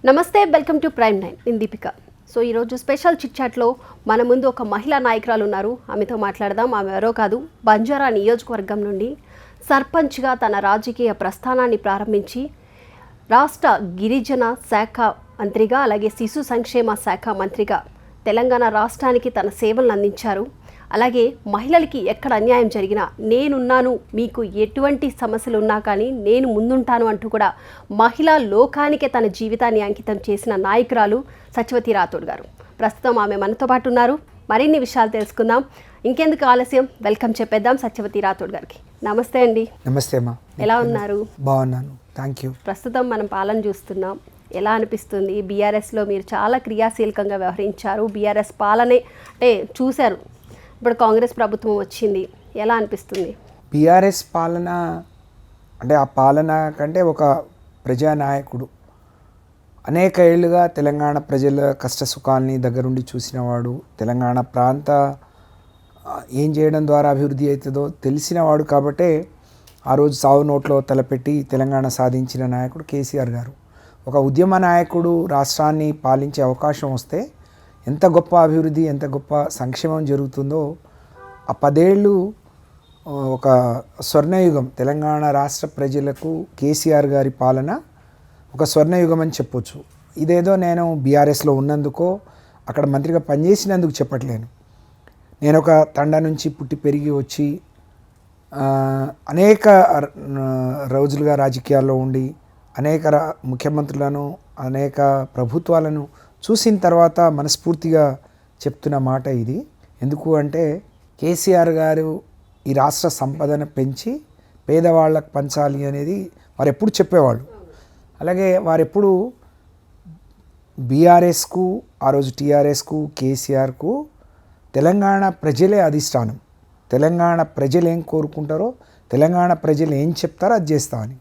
నమస్తే, welcome to prime 9. నేను Deepika. So ఈరోజు స్పెషల్ చిట్చాట్లో మన ముందు ఒక మహిళా నాయకురాలు ఉన్నారు. ఆమెతో మాట్లాడదాం. ఆమె ఎవరో కాదు, బంజారా నియోజకవర్గం నుండి సర్పంచ్గా తన రాజకీయ ప్రస్థానాన్ని ప్రారంభించి రాష్ట్ర గిరిజన శాఖ మంత్రిగా, అలాగే శిశు సంక్షేమ శాఖ మంత్రిగా తెలంగాణ రాష్ట్రానికి తన సేవలను అందించారు. అలాగే మహిళలకి ఎక్కడ అన్యాయం జరిగినా నేనున్నాను, మీకు ఎటువంటి సమస్యలు ఉన్నా కానీ నేను ముందుంటాను అంటూ కూడా మహిళా లోకానికే తన జీవితాన్ని అంకితం చేసిన నాయకురాలు సత్యవతి రాథోడ్ గారు. ప్రస్తుతం ఆమె మనతో పాటు ఉన్నారు. మరిన్ని విషయాలు తెలుసుకుందాం. ఇంకెందుకు ఆలస్యం, వెల్కమ్ చెప్పేద్దాం సత్యవతి రాథోడ్ గారికి. నమస్తే అండి. నమస్తే అమ్మా. ఎలా ఉన్నారు? బాగున్నాను, థ్యాంక్ యూ. ప్రస్తుతం మనం పాలన చూస్తున్నాం, ఎలా అనిపిస్తుంది? బీఆర్ఎస్లో మీరు చాలా క్రియాశీలకంగా వ్యవహరించారు. బీఆర్ఎస్ పాలనే అంటే చూశారు, ఇప్పుడు కాంగ్రెస్ ప్రభుత్వం వచ్చింది, ఎలా అనిపిస్తుంది? బీఆర్ఎస్ పాలన అంటే ఆ పాలన కంటే ఒక ప్రజానాయకుడు, అనేక ఏళ్ళుగా తెలంగాణ ప్రజల కష్ట సుఖాలని దగ్గరుండి చూసినవాడు, తెలంగాణ ప్రాంత ఏం చేయడం ద్వారా అభివృద్ధి అవుతుందో తెలిసినవాడు. కాబట్టే ఆ రోజు సావు నోట్లో తలపెట్టి తెలంగాణ సాధించిన నాయకుడు కేసీఆర్ గారు. ఒక ఉద్యమ నాయకుడు రాష్ట్రాన్ని పాలించే అవకాశం వస్తే ఎంత గొప్ప అభివృద్ధి, ఎంత గొప్ప సంక్షేమం జరుగుతుందో ఆ 10 ఏళ్ళు ఒక స్వర్ణయుగం. తెలంగాణ రాష్ట్ర ప్రజలకు కేసీఆర్ గారి పాలన ఒక స్వర్ణయుగం అని చెప్పొచ్చు. ఇదేదో నేను బీఆర్ఎస్లో ఉన్నందుకో అక్కడ మంత్రిగా పనిచేసినందుకు చెప్పట్లేను. నేను ఒక తండ నుంచి పుట్టి పెరిగి వచ్చి అనేక రోజులుగా రాజకీయాల్లో ఉండి అనేక ముఖ్యమంత్రులను, అనేక ప్రభుత్వాలను చూసిన తర్వాత మనస్ఫూర్తిగా చెప్తున్న మాట ఇది. ఎందుకు అంటే కేసీఆర్ గారు ఈ రాష్ట్ర సంపదను పెంచి పేదవాళ్ళకు పంచాలి అనేది వారు ఎప్పుడు చెప్పేవాళ్ళు. అలాగే వారెప్పుడు బీఆర్ఎస్కు, ఆ రోజు టీఆర్ఎస్కు, కేసీఆర్కు తెలంగాణ ప్రజలే అధిష్టానం. తెలంగాణ ప్రజలు ఏం కోరుకుంటారో, తెలంగాణ ప్రజలు ఏం చెప్తారో అది చేస్తామని.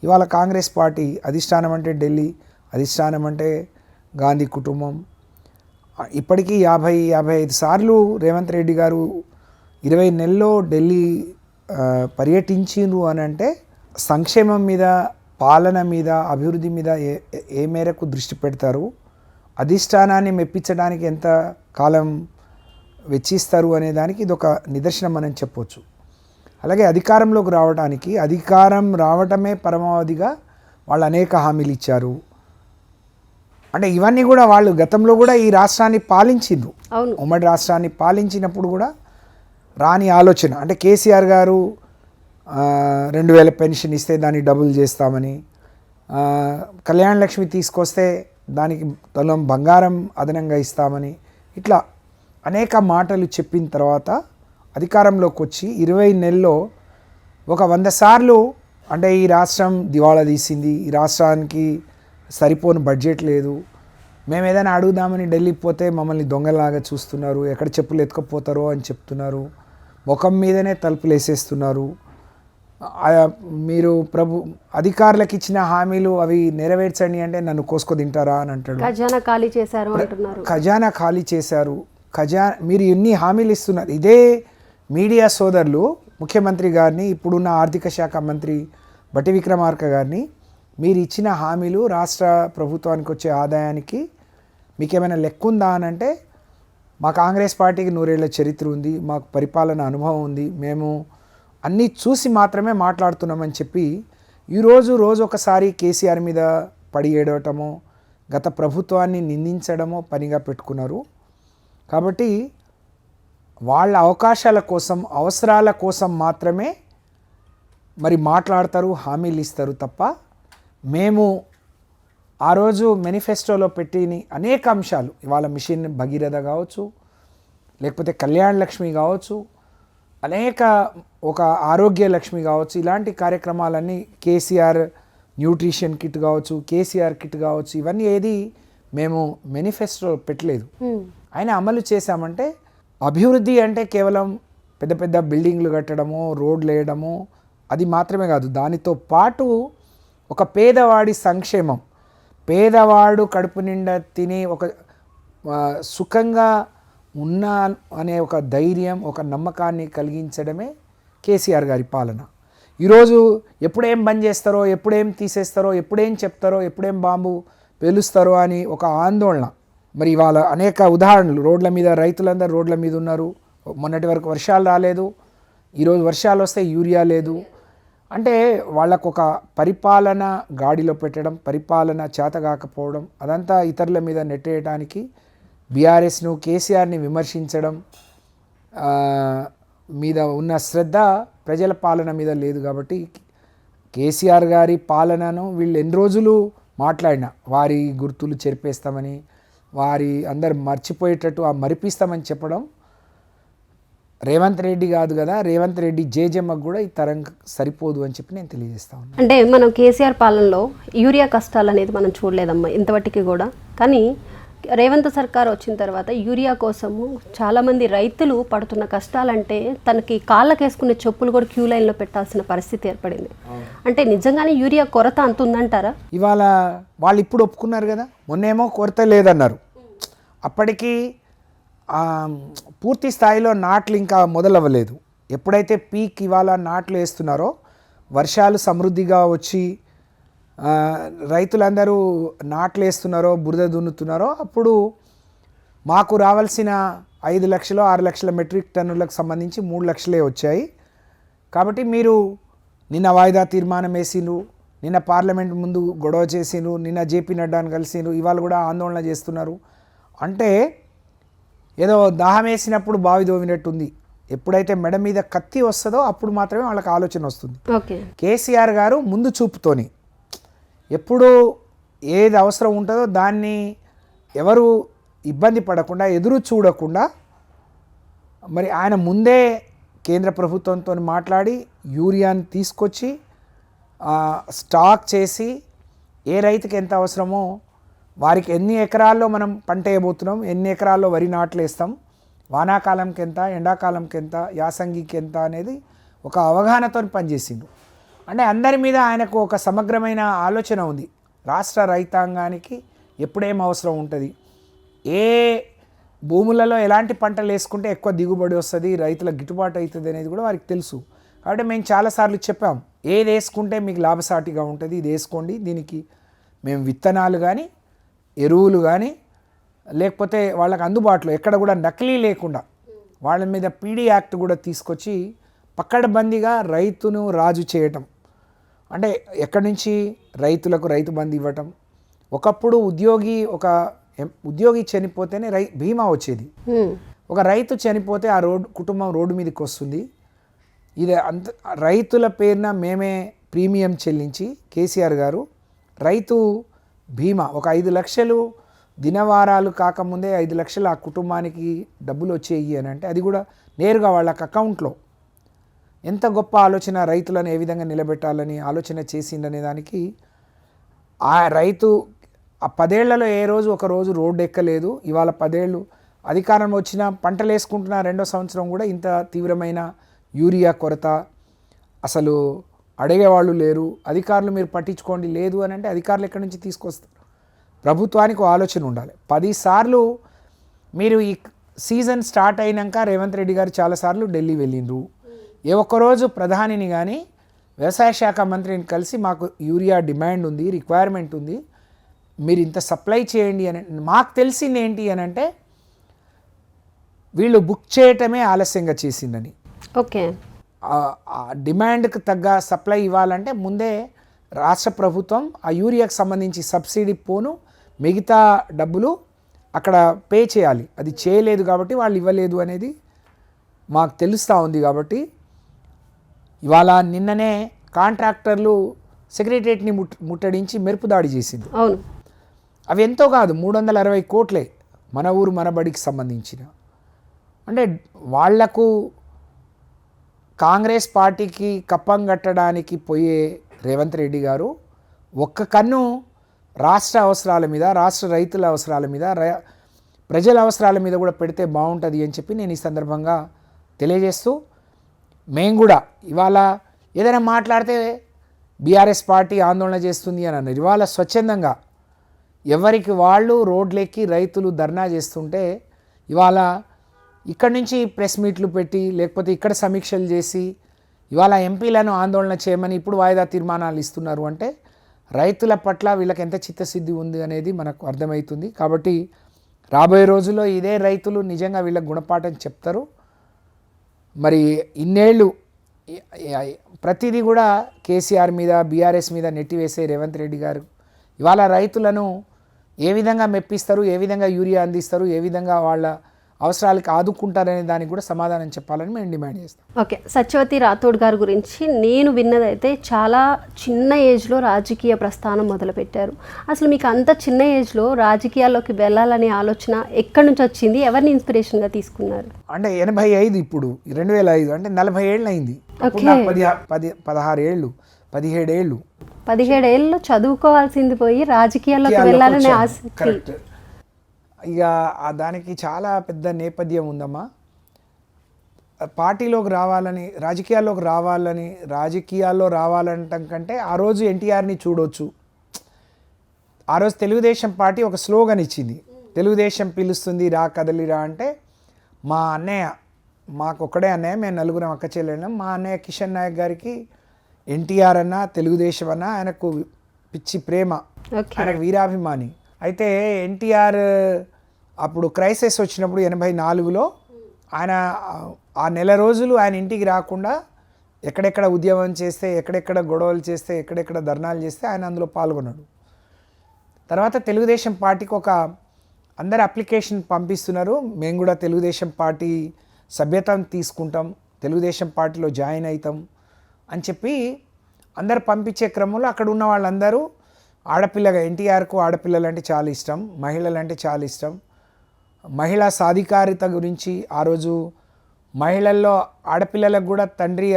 ఇవాళ కాంగ్రెస్ పార్టీ అధిష్టానం అంటే ఢిల్లీ, అధిష్టానం అంటే గాంధీ కుటుంబం. ఇప్పటికీ 50-55 సార్లు రేవంత్ రెడ్డి గారు 20 నెలల్లో ఢిల్లీ పర్యటించిండ్రు అని అంటే సంక్షేమం మీద, పాలన మీద, అభివృద్ధి మీద ఏ మేరకు దృష్టి పెడతారు, అధిష్టానాన్ని మెప్పించడానికి ఎంత కాలం వెచ్చిస్తారు అనే దానికి ఇది ఒక నిదర్శనం మనం చెప్పొచ్చు. అలాగే అధికారంలోకి రావడానికి, అధికారం రావటమే పరమావధిగా వాళ్ళు అనేక హామీలు ఇచ్చారు. అంటే ఇవన్నీ కూడా వాళ్ళు గతంలో కూడా ఈ రాష్ట్రాన్ని పాలించిండ్రు. ఉమ్మడి రాష్ట్రాన్ని పాలించినప్పుడు కూడా రాని ఆలోచన అంటే కేసీఆర్ గారు 2000 పెన్షన్ ఇస్తే దాన్ని డబుల్ చేస్తామని, కళ్యాణ లక్ష్మి తీసుకొస్తే దానికి తులం బంగారం అదనంగా ఇస్తామని, ఇట్లా అనేక మాటలు చెప్పిన తర్వాత అధికారంలోకి వచ్చి 20 నెలల్లో ఒక 100 సార్లు అంటే ఈ రాష్ట్రం దివాళా తీసింది, ఈ రాష్ట్రానికి సరిపోని బడ్జెట్ లేదు, మేము ఏదైనా అడుగుదామని ఢిల్లీకి పోతే మమ్మల్ని దొంగలాగా చూస్తున్నారు, ఎక్కడ చెప్పులు ఎత్తుకపోతారో అని చెప్తున్నారు, ముఖం మీదనే తలుపులు వేసేస్తున్నారు, మీరు అధికారులకు ఇచ్చిన హామీలు అవి నెరవేర్చండి అంటే నన్ను కోసుకో తింటారా అని అంటాడు. ఖజానా ఖాళీ చేశారు అంటున్నారు. ఖజానా ఖాళీ చేశారు, మీరు ఎన్ని హామీలు ఇస్తున్నారు. ఇదే మీడియా సోదరులు ముఖ్యమంత్రి గారిని, ఇప్పుడున్న ఆర్థిక శాఖ మంత్రి బట్టి విక్రమార్క గారిని, మీరు ఇచ్చిన హామీలు రాష్ట్ర ప్రభుత్వానికి వచ్చే ఆదాయానికి మీకేమైనా లెక్క ఉందా అని అంటే, మా కాంగ్రెస్ పార్టీకి 100 ఏళ్ల చరిత్ర ఉంది, మాకు పరిపాలన అనుభవం ఉంది, మేము అన్నీ చూసి మాత్రమే మాట్లాడుతున్నామని చెప్పి రోజు ఒకసారి కేసీఆర్ మీద పడి ఏడవటమో, గత ప్రభుత్వాన్ని నిందించడమో పనిగా పెట్టుకున్నారు. కాబట్టి వాళ్ళ అవకాశాల కోసం, అవసరాల కోసం మాత్రమే మరి మాట్లాడతారు, హామీలు ఇస్తారు తప్ప మేము ఆ రోజు మేనిఫెస్టోలో పెట్టిన అనేక అంశాలు, ఇవాళ మిషన్ భగీరథ కావచ్చు, లేకపోతే కళ్యాణ లక్ష్మి కావచ్చు, అనేక ఒక ఆరోగ్య లక్ష్మి కావచ్చు, ఇలాంటి కార్యక్రమాలన్నీ, కేసీఆర్ న్యూట్రిషన్ కిట్ కావచ్చు, కేసీఆర్ కిట్ కావచ్చు, ఇవన్నీ ఏది మేము మేనిఫెస్టో పెట్టలేదు. అయినా అమలు చేశామంటే అభివృద్ధి అంటే కేవలం పెద్ద పెద్ద బిల్డింగ్లు కట్టడము, రోడ్లు వేయడము అది మాత్రమే కాదు. దానితో పాటు ఒక పేదవాడి సంక్షేమం, పేదవాడు కడుపు నిండా తిని ఒక సుఖంగా ఉన్నా అనే ఒక ధైర్యం, ఒక నమ్మకాన్ని కలిగించడమే కేసీఆర్ గారి పాలన. ఈరోజు ఎప్పుడేం బంద్ చేస్తారో, ఎప్పుడేం తీసేస్తారో, ఎప్పుడేం చెప్తారో, ఎప్పుడేం బాంబు పేలుస్తారు అని ఒక ఆందోళన. మరి ఇవాళ అనేక ఉదాహరణలు, రోడ్ల మీద రైతులందరూ రోడ్ల మీద ఉన్నారు. మొన్నటి వరకు వర్షాలు రాలేదు, ఈరోజు వర్షాలు వస్తే యూరియా లేదు. అంటే వాళ్ళకు ఒక పరిపాలన గాడిలో పెట్టడం, పరిపాలన చేతగాకపోవడం, అదంతా ఇతరుల మీద నెట్టేయడానికి బీఆర్ఎస్ను, కేసీఆర్ని విమర్శించడం మీద ఉన్న శ్రద్ధ ప్రజల పాలన మీద లేదు. కాబట్టి కేసీఆర్ గారి పాలనను వీళ్ళు ఎన్ని రోజులు మాట్లాడినా వారి గుర్తులు చెరిపేస్తామని, వారి అందరు మర్చిపోయేటట్టు మరిపిస్తామని చెప్పడం రేవంత్ రెడ్డి కాదు కదా, రేవంత్ రెడ్డి జేజమ్మకు కూడా ఈ తరం సరిపోదు అని చెప్పి నేను తెలియజేస్తా ఉన్నాను. అంటే మనం కేసీఆర్ పాలనలో యూరియా కష్టాలు అనేది మనం చూడలేదమ్మా ఇంతవరకు కూడా. కానీ రేవంత్ సర్కార్ వచ్చిన తర్వాత యూరియా కోసము చాలామంది రైతులు పడుతున్న కష్టాలంటే తనకి కాళ్ళకేసుకునే చెప్పులు కూడా క్యూ లైన్లో పెట్టాల్సిన పరిస్థితి ఏర్పడింది. అంటే నిజంగానే యూరియా కొరత అంత ఉందంటారా? ఇవాళ వాళ్ళు ఇప్పుడు ఒప్పుకున్నారు కదా, మొన్నేమో కొరత లేదన్నారు. అప్పటికి పూర్తి స్థాయిలో నాట్లు ఇంకా మొదలవ్వలేదు. ఎప్పుడైతే పీక్ ఇవాళ నాట్లు వేస్తున్నారో, వర్షాలు సమృద్ధిగా వచ్చి రైతులందరూ నాట్లు వేస్తున్నారో, బురద దున్నుతున్నారో, అప్పుడు మాకు రావాల్సిన 5 లక్షలు 6 లక్షల మెట్రిక్ టన్నులకు సంబంధించి 3 లక్షలే వచ్చాయి. కాబట్టి మీరు నిన్న వాయిదా తీర్మానం వేసిండ్రు, నిన్న పార్లమెంట్ ముందు గొడవ చేసిండ్రు, నిన్న జేపీ నడ్డాను కలిసిండ్రు, ఇవాళ కూడా ఆందోళన చేస్తున్నారు. అంటే ఏదో దాహం వేసినప్పుడు బావి దోవినట్టుంది. ఎప్పుడైతే మెడ మీద కత్తి వస్తుందో అప్పుడు మాత్రమే వాళ్ళకి ఆలోచన వస్తుంది. కేసీఆర్ గారు ముందు చూపుతోని ఎప్పుడు ఏది అవసరం ఉంటుందో దాన్ని ఎవరు ఇబ్బంది పడకుండా, ఎదురు చూడకుండా, మరి ఆయన ముందే కేంద్ర ప్రభుత్వంతో మాట్లాడి యూరియాని తీసుకొచ్చి స్టాక్ చేసి ఏ రైతుకి ఎంత అవసరమో, వారికి ఎన్ని ఎకరాల్లో మనం పంట వేయబోతున్నాం, ఎన్ని ఎకరాల్లో వరి నాట్లు వేస్తాం, వానాకాలంకి ఎంత, ఎండాకాలంకి ఎంత, యాసంగికి ఎంత అనేది ఒక అవగాహనతో పనిచేసిండు. అంటే అందరి మీద ఆయనకు ఒక సమగ్రమైన ఆలోచన ఉంది. రాష్ట్ర రైతాంగానికి ఎప్పుడేం అవసరం ఉంటుంది, ఏ భూములలో ఎలాంటి పంటలు వేసుకుంటే ఎక్కువ దిగుబడి వస్తుంది, రైతులకు గిట్టుబాటు అవుతుంది అనేది కూడా వారికి తెలుసు. కాబట్టి మేము చాలాసార్లు చెప్పాం, ఏది వేసుకుంటే మీకు లాభసాటిగా ఉంటుంది ఇది వేసుకోండి, దీనికి మేము విత్తనాలు కానీ ఎరువులు కానీ లేకపోతే వాళ్ళకి అందుబాటులో ఎక్కడ కూడా నకిలీ లేకుండా వాళ్ళ మీద పీడీ యాక్ట్ కూడా తీసుకొచ్చి పక్కడబందీగా రైతును రాజు చేయటం. అంటే ఎక్కడి నుంచి రైతులకు రైతు బంధు ఇవ్వటం. ఒకప్పుడు ఉద్యోగి చనిపోతేనే బీమా వచ్చేది. ఒక రైతు చనిపోతే ఆ కుటుంబం రోడ్డు మీదకి వస్తుంది. ఇది రైతుల పేరున మేమే ప్రీమియం చెల్లించి కేసీఆర్ గారు రైతు బీమా ఒక 5 లక్షలు దినవారాలు కాకముందే 5 లక్షలు ఆ కుటుంబానికి డబ్బులు వచ్చేయి అని అంటే, అది కూడా నేరుగా వాళ్ళకి అకౌంట్లో. ఎంత గొప్ప ఆలోచన, రైతులను ఏ విధంగా నిలబెట్టాలని ఆలోచన చేసిందనే దానికి ఆ రైతు ఆ 10 ఏళ్లలో ఏ రోజు ఒక రోజు రోడ్డు ఎక్కలేదు. ఇవాళ 10 ఏళ్ళు అధికారం వచ్చిన పంటలు వేసుకుంటున్న 2వ సంవత్సరం కూడా ఇంత తీవ్రమైన యూరియా కొరత, అసలు అడిగేవాళ్ళు లేరు. అధికారులు మీరు పట్టించుకోండి లేదు అని అంటే అధికారులు ఎక్కడి నుంచి తీసుకొస్తారు? ప్రభుత్వానికి ఆలోచన ఉండాలి. 10 సార్లు మీరు ఈ సీజన్ స్టార్ట్ అయినాక రేవంత్ రెడ్డి గారు చాలాసార్లు ఢిల్లీ వెళ్ళిండ్రు. ఏ ఒక్కరోజు ప్రధానిని కానీ వ్యవసాయ శాఖ మంత్రిని కలిసి మాకు యూరియా డిమాండ్ ఉంది, రిక్వైర్మెంట్ ఉంది, మీరు ఇంత సప్లై చేయండి అని. మాకు తెలిసింది ఏంటి అని అంటే వీళ్ళు బుక్ చేయటమే ఆలస్యంగా చేసిందని. ఓకే, డిమాండ్కి తగ్గ సప్లై ఇవ్వాలంటే ముందే రాష్ట్ర ప్రభుత్వం ఆ యూరియాకి సంబంధించి సబ్సిడీ పోను మిగతా డబ్బులు అక్కడ పే చేయాలి. అది చేయలేదు కాబట్టి వాళ్ళు ఇవ్వలేదు అనేది మాకు తెలుస్తూ ఉంది. కాబట్టి ఇవాళ నిన్ననే కాంట్రాక్టర్లు సెక్రటరియట్ని ముట్టడించి మెరుపు దాడి చేసింది. అవును, అవి ఎంతో కాదు 360 కోట్లే మన ఊరు మన బడికి సంబంధించిన. అంటే వాళ్లకు కాంగ్రెస్ పార్టీకి కప్పం కట్టడానికి పోయే రేవంత్ రెడ్డి గారు ఒక్క కన్ను రాష్ట్ర అవసరాల మీద, రాష్ట్ర రైతుల అవసరాల మీద, ప్రజల అవసరాల మీద కూడా పెడితే బాగుంటుంది అని చెప్పి నేను ఈ సందర్భంగా తెలియజేస్తూ, మేము కూడా ఇవాళ ఏదైనా మాట్లాడితే బీఆర్ఎస్ పార్టీ ఆందోళన చేస్తుంది అని అన్నారు. ఇవాళ స్వచ్ఛందంగా ఎవరికి వాళ్ళు రోడ్లెక్కి రైతులు ధర్నా చేస్తుంటే ఇవాళ ఇక్కడి నుంచి ప్రెస్ మీట్లు పెట్టి లేకపోతే ఇక్కడ సమీక్షలు చేసి ఇవాళ ఎంపీలను ఆందోళన చేయమని ఇప్పుడు వాయిదా తీర్మానాలు ఇస్తున్నారు. అంటే రైతుల పట్ల వీళ్ళకి ఎంత చిత్తశుద్ధి ఉంది అనేది మనకు అర్థమవుతుంది. కాబట్టి రాబోయే రోజుల్లో ఇదే రైతులు నిజంగా వీళ్ళకి గుణపాఠం చెప్తారు. మరి ఇన్నేళ్ళు ప్రతిదీ కూడా కేసీఆర్ మీద బీఆర్ఎస్ మీద నెట్టివేసే రేవంత్ రెడ్డి గారు ఇవాళ రైతులను ఏ విధంగా మెప్పిస్తారు, ఏ విధంగా యూరియా అందిస్తారు, ఏ విధంగా వాళ్ళ అవసరాలకు ఆదుకుంటారనే దానికి కూడా సమాధానం చెప్పాలని మేము డిమాండ్ చేస్తాం. ఓకే, సత్యవతి రాథోడ్ గారి గురించి నేను విన్నదైతే చాలా చిన్న ఏజ్లో రాజకీయ ప్రస్థానం మొదలుపెట్టారు. అసలు మీకు అంత చిన్న ఏజ్లో రాజకీయాల్లోకి వెళ్ళాలనే ఆలోచన ఎక్కడి నుంచి వచ్చింది? ఎవరిని ఇన్స్పిరేషన్గా తీసుకున్నారు? అంటే 85, ఇప్పుడు 2005 అంటే 40 ఏళ్ళు అయింది. 16 ఏళ్ళు 17 ఏళ్ళు 17 ఏళ్ళలో చదువుకోవాల్సింది పోయి రాజకీయాల్లోకి వెళ్ళాలనే ఆసక్తి. ఇక దానికి చాలా పెద్ద నేపథ్యం ఉందమ్మా. పార్టీలోకి రావాలని, రాజకీయాల్లో రావాలంటం కంటే ఆ రోజు ఎన్టీఆర్ని చూడొచ్చు. ఆ రోజు తెలుగుదేశం పార్టీ ఒక స్లోగన్ ఇచ్చింది, తెలుగుదేశం పిలుస్తుంది రా కదలిరా అంటే. మా అన్నయ్య, మాకు ఒక్కడే అన్నయ్య, మేము 4 అక్క చెల్లెళ్ళం. మా అన్నయ్య కిషన్ నాయక్ గారికి ఎన్టీఆర్ అన్న, తెలుగుదేశం అన్న ఆయనకు పిచ్చి ప్రేమ, ఆయనకు వీరాభిమాని. అయితే ఎన్టీఆర్ అప్పుడు క్రైసిస్ వచ్చినప్పుడు 84లో ఆయన ఆ నెల రోజులు ఆయన ఇంటికి రాకుండా ఎక్కడెక్కడ ఉద్యమం చేస్తే, ఎక్కడెక్కడ గొడవలు చేస్తే, ఎక్కడెక్కడ ధర్నాలు చేస్తే ఆయన అందులో పాల్గొన్నాడు. తర్వాత తెలుగుదేశం పార్టీకి అందరు అప్లికేషన్ పంపిస్తున్నారు, మేము కూడా తెలుగుదేశం పార్టీ సభ్యత్వం తీసుకుంటాం, తెలుగుదేశం పార్టీలో జాయిన్ అవుతాం అని చెప్పి అందరు పంపించే క్రమంలో అక్కడ ఉన్న వాళ్ళందరూ ఆడపిల్లగా, ఎన్టీఆర్కు ఆడపిల్లలంటే చాలా ఇష్టం, మహిళలంటే చాలా ఇష్టం. మహిళా సాధికారిత గురించి ఆ రోజు మహిళల్లో ఆడపిల్లలకు కూడా తండ్రి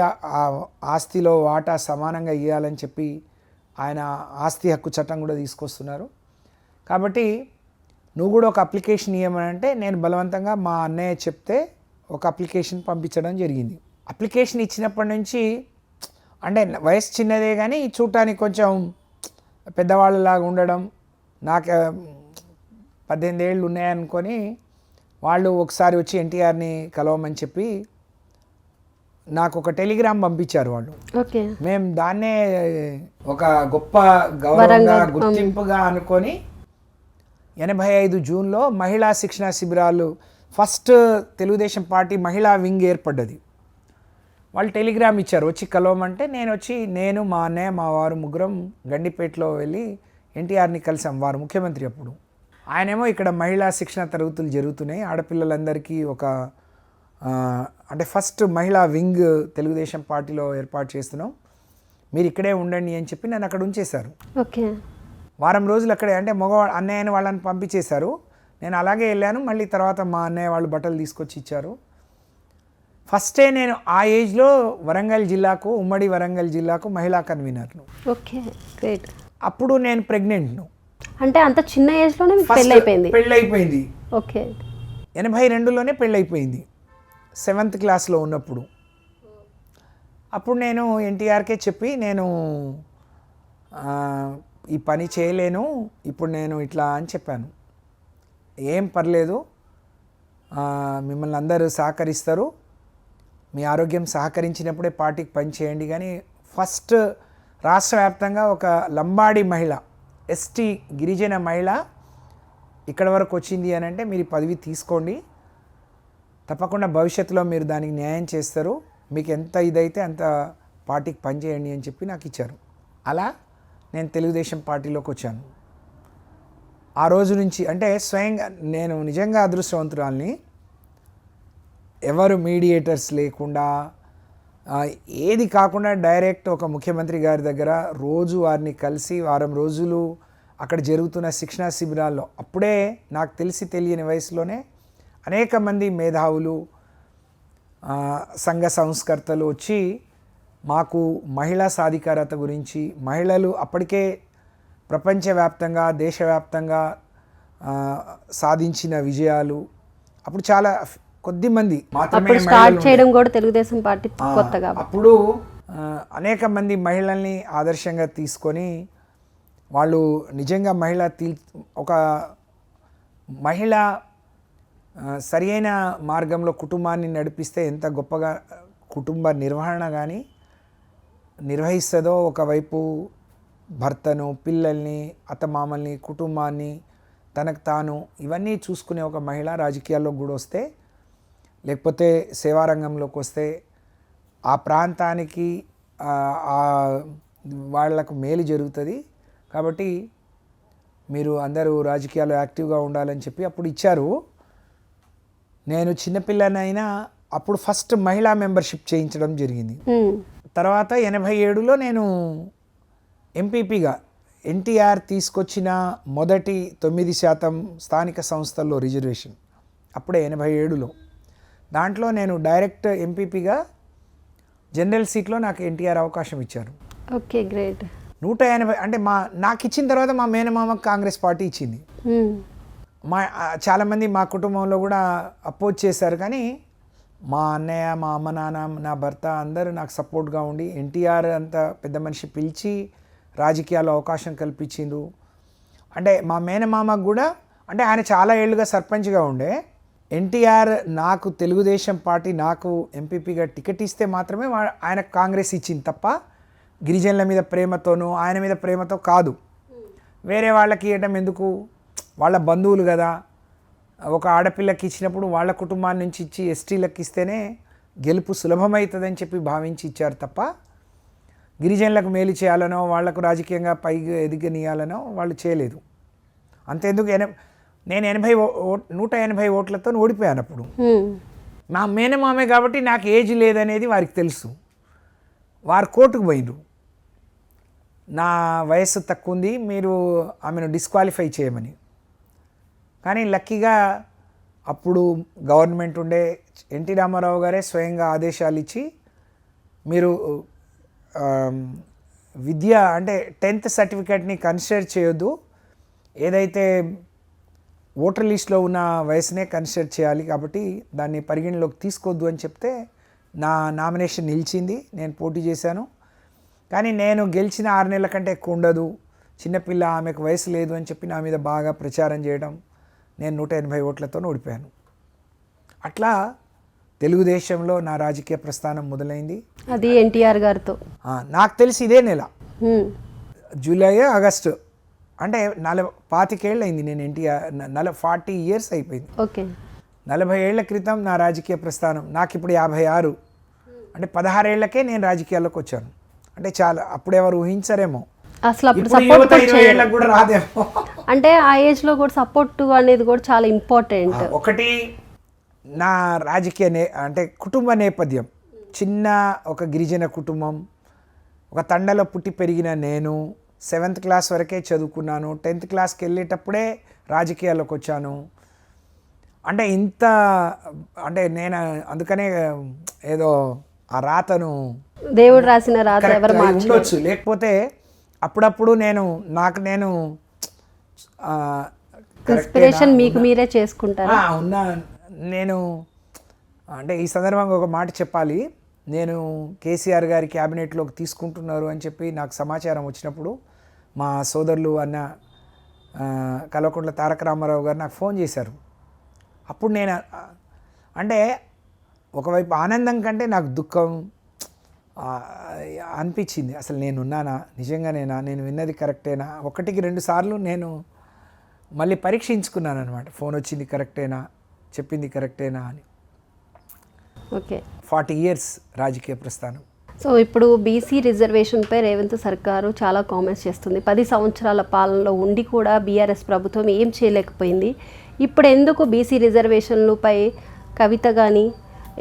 ఆస్తిలో వాటా సమానంగా ఇవ్వాలని చెప్పి ఆయన ఆస్తి హక్కు చట్టం కూడా తీసుకొస్తున్నారు. కాబట్టి నువ్వు కూడా ఒక అప్లికేషన్ ఇవ్వమని అంటే నేను బలవంతంగా మా అన్నయ్య చెప్తే ఒక అప్లికేషన్ పంపించడం జరిగింది. అప్లికేషన్ ఇచ్చినప్పటి నుంచి అంటే వయసు చిన్నదే కానీ చూడటానికి కొంచెం పెద్దవాళ్ళలాగా ఉండడం, నాకు 18 ఏళ్ళు ఉన్నాయనుకొని వాళ్ళు ఒకసారి వచ్చి ఎన్టీఆర్ని కలవమని చెప్పి నాకు ఒక టెలిగ్రామ్ పంపించారు వాళ్ళు. మేము దాన్నే ఒక గొప్ప గౌరవంగా గుర్తింపుగా అనుకొని 85 జూన్లో మహిళా శిక్షణ శిబిరాలు ఫస్ట్ తెలుగుదేశం పార్టీ మహిళా వింగ్ ఏర్పడ్డది. వాళ్ళు టెలిగ్రామ్ ఇచ్చారు, వచ్చి కలవమంటే నేను మా అన్నయ్య మా వారు ముగ్గురం గండిపేటలో వెళ్ళి ఎన్టీఆర్ని కలిసాం. వారు ముఖ్యమంత్రి అప్పుడు. ఆయనేమో ఇక్కడ మహిళా శిక్షణ తరగతులు జరుగుతున్నాయి, ఆడపిల్లలందరికీ అంటే ఫస్ట్ మహిళా వింగ్ తెలుగుదేశం పార్టీలో ఏర్పాటు చేస్తున్నాం, మీరు ఇక్కడే ఉండండి అని చెప్పి నన్ను అక్కడ ఉంచేశారు. ఓకే, వారం రోజులు అక్కడే, అంటే అన్నయ్యని వాళ్ళని పంపించేశారు. నేను అలాగే వెళ్ళాను. మళ్ళీ తర్వాత మా అన్నయ్య వాళ్ళు బట్టలు తీసుకొచ్చి ఇచ్చారు. ఫస్టే నేను ఆ ఏజ్లో వరంగల్ జిల్లాకు, ఉమ్మడి వరంగల్ జిల్లాకు మహిళా కన్వీనర్ను. Okay, great. అప్పుడు నేను ప్రెగ్నెంట్ను. అంటే అంత చిన్న ఏజ్లోనే పెళ్ళైపోయింది. ఓకే, 82లోనే పెళ్ళైపోయింది, 7th క్లాస్లో ఉన్నప్పుడు. అప్పుడు నేను ఎన్టీఆర్కే చెప్పి నేను ఈ పని చేయలేను, ఇప్పుడు నేను ఇట్లా అని చెప్పాను. ఏం పర్లేదు, మిమ్మల్ని అందరూ సహకరిస్తారు, మీ ఆరోగ్యం సహకరించినప్పుడే పార్టీకి పని చేయండి. కానీ ఫస్ట్ రాష్ట్ర వ్యాప్తంగా ఒక లంబాడి మహిళ, ఎస్టీ గిరిజన మహిళ ఇక్కడ వరకు వచ్చింది అని అంటే మీరు పదవి తీసుకోండి, తప్పకుండా భవిష్యత్తులో మీరు దానికి న్యాయం చేస్తారు, మీకు ఎంత ఇదైతే అంత పార్టీకి పని చేయండి అని చెప్పి నాకు ఇచ్చారు. అలా నేను తెలుగుదేశం పార్టీలోకి వచ్చాను. ఆ రోజు నుంచి అంటే స్వయంగా నేను నిజంగా అదృష్టవంతురాల్ని. ఎవరు మీడియేటర్స్ లేకుండా, ఏది కాకుండా డైరెక్ట్ ఒక ముఖ్యమంత్రి గారి దగ్గర రోజు వారిని కలిసి వారం రోజులు అక్కడ జరుగుతున్న శిక్షణా శిబిరాల్లో, అప్పుడే నాకు తెలియని వయసులోనే అనేక మంది మేధావులు, సంఘ సంస్కర్తలు వచ్చి మాకు మహిళా సాధికారత గురించి, మహిళలు అప్పటికే ప్రపంచవ్యాప్తంగా దేశవ్యాప్తంగా సాధించిన విజయాలు, అప్పుడు చాలా కొద్ది మంది మాత్రమే స్టార్ట్ చేయడం కూడా తెలుగుదేశం పార్టీ కొత్తగా. అప్పుడు అనేక మంది మహిళల్ని ఆదర్శంగా తీసుకొని వాళ్ళు నిజంగా ఒక మహిళ సరియైన మార్గంలో కుటుంబాన్ని నడిపిస్తే ఎంత గొప్పగా కుటుంబ నిర్వహణ కానీ నిర్వహిస్తుందో, ఒకవైపు భర్తను, పిల్లల్ని, అత్తమామల్ని, కుటుంబాన్ని, తనకు తాను ఇవన్నీ చూసుకునే ఒక మహిళ రాజకీయాల్లోకి కూడా వస్తే, లేకపోతే సేవారంగంలోకి వస్తే ఆ ప్రాంతానికి వాళ్లకు మేలు జరుగుతుంది. కాబట్టి మీరు అందరూ రాజకీయాల్లో యాక్టివ్గా ఉండాలని చెప్పి అప్పుడు ఇచ్చారు. నేను చిన్నపిల్లనైనా అప్పుడు ఫస్ట్ మహిళా మెంబర్షిప్ చేయించడం జరిగింది. తర్వాత 87లో నేను ఎంపీపీగా ఎన్టీఆర్ తీసుకొచ్చిన మొదటి 9% స్థానిక సంస్థల్లో రిజర్వేషన్ అప్పుడే 87లో. దాంట్లో నేను డైరెక్ట్ ఎంపీపీగా జనరల్ సీట్లో నాకు ఎన్టీఆర్ అవకాశం ఇచ్చారు. Okay, great. 180 అంటే నాకు ఇచ్చిన తర్వాత మా మేనమామకు కాంగ్రెస్ పార్టీ ఇచ్చింది. చాలామంది మా కుటుంబంలో కూడా అపోజ్ చేశారు, కానీ మా అన్నయ్య, మా అమ్మ, నాన్న, నా భర్త అందరూ నాకు సపోర్ట్గా ఉండి ఎన్టీఆర్ అంత పెద్ద మనిషి పిలిచి రాజకీయాల్లో అవకాశం కల్పించిండు. అంటే మా మేనమామకు కూడా, అంటే ఆయన చాలా ఏళ్ళుగా సర్పంచ్గా ఉండే, ఎన్టీఆర్ నాకు తెలుగుదేశం పార్టీ నాకు ఎంపీపీగా టికెట్ ఇస్తే మాత్రమే ఆయన కాంగ్రెస్ ఇచ్చింది తప్ప గిరిజనుల మీద ప్రేమతోనూ ఆయన మీద ప్రేమతో కాదు. వేరే వాళ్ళకి ఇవ్వడం ఎందుకు, వాళ్ళ బంధువులు కదా, ఒక ఆడపిల్లకి ఇచ్చినప్పుడు వాళ్ళ కుటుంబాన్ని నుంచి ఇచ్చి ఎస్టీలకు ఇస్తేనే గెలుపు సులభమవుతుందని చెప్పి భావించి ఇచ్చారు తప్ప గిరిజనులకు మేలు చేయాలనో వాళ్లకు రాజకీయంగా పైగా ఎదిగనియాలనో వాళ్ళు చేయలేదు. అంతేందుకు నేను 180 ఓట్లతో ఓడిపోయాను. అప్పుడు నా మేనమామే కాబట్టి నాకు ఏజ్ లేదనేది వారికి తెలుసు. వారు కోర్టుకు పోయిండ్రు, నా వయస్సు తక్కువ ఉంది, మీరు ఆమెను డిస్క్వాలిఫై చేయమని. కానీ లక్కీగా అప్పుడు గవర్నమెంట్ ఉండే ఎన్టీ రామారావు గారే స్వయంగా ఆదేశాలు ఇచ్చి మీరు విద్య అంటే 10th సర్టిఫికేట్ని కన్సిడర్ చేయొద్దు, ఏదైతే ఓటర్ లిస్ట్లో ఉన్న వయసునే కన్సిడర్ చేయాలి, కాబట్టి దాన్ని పరిగణలోకి తీసుకోవద్దు అని చెప్తే నా నామినేషన్ నిలిచింది. నేను పోటీ చేశాను, కానీ నేను గెలిచిన 6 నెలల కంటే ఎక్కువ ఉండదు, చిన్నపిల్ల, ఆమెకు వయసు లేదు అని చెప్పి నా మీద బాగా ప్రచారం చేయడం, నేను 180 ఓట్లతో ఓడిపోయాను. అట్లా తెలుగుదేశంలో నా రాజకీయ ప్రస్థానం మొదలైంది. అది ఎన్టీఆర్ గారితో. నాకు తెలిసి ఇదే నెల జూలై, ఆగస్టు, అంటే 25 ఏళ్ళు అయింది. నేను ఎన్టీఆర్ 40 years అయిపోయింది. ఓకే, 40 ఏళ్ల క్రితం నా రాజకీయ ప్రస్థానం. నాకు ఇప్పుడు 56, అంటే 16 ఏళ్లకే నేను రాజకీయాల్లోకి వచ్చాను. అంటే చాలా అప్పుడు ఎవరు ఊహించరేమో, అసలు అప్పుడు సపోర్ట్ కూడా రాదేమో. అంటే ఆ ఏజ్ లో కూడా సపోర్ట్ అనేది కూడా చాలా ఇంపార్టెంట్. ఒకటి నా రాజకీయ అంటే కుటుంబ నేపథ్యం, చిన్న ఒక గిరిజన కుటుంబం, ఒక తండలో పుట్టి పెరిగిన నేను 7th క్లాస్ వరకే చదువుకున్నాను. 10th క్లాస్కి వెళ్ళేటప్పుడే రాజకీయాల్లోకి వచ్చాను. అంటే ఇంత అంటే నేను అందుకనే ఏదో ఆ రాతను దేవుడు రాసిన రాత ఎవరు ఉండొచ్చు, లేకపోతే అప్పుడప్పుడు నేను ఇన్స్పిరేషన్ మీకు మీరే చేసుకుంటారా? ఉన్నా. నేను అంటే ఈ సందర్భంగా ఒక మాట చెప్పాలి. నేను కేసీఆర్ గారి క్యాబినెట్లోకి తీసుకుంటున్నారు అని చెప్పి నాకు సమాచారం వచ్చినప్పుడు మా సోదరులు అన్న కల్వకుంట్ల తారక రామారావు గారు నాకు ఫోన్ చేశారు. అప్పుడు నేను అంటే ఒకవైపు ఆనందం కంటే నాకు దుఃఖం అనిపించింది. అసలు నేనున్నానా, నిజంగానేనా, నేను విన్నది కరెక్టేనా, 1-2 సార్లు నేను మళ్ళీ పరీక్షించుకున్నాను అనమాట. ఫోన్ వచ్చింది కరెక్టేనా, చెప్పింది కరెక్టేనా అని. ఓకే, 40 years రాజకీయ ప్రస్థానం. సో ఇప్పుడు బీసీ రిజర్వేషన్పై రేవంత్ సర్కారు చాలా కామెంట్స్ చేస్తుంది. 10 సంవత్సరాల పాలనలో ఉండి కూడా బీఆర్ఎస్ ప్రభుత్వం ఏం చేయలేకపోయింది. ఇప్పుడు ఎందుకు బీసీ రిజర్వేషన్లపై కవిత కానీ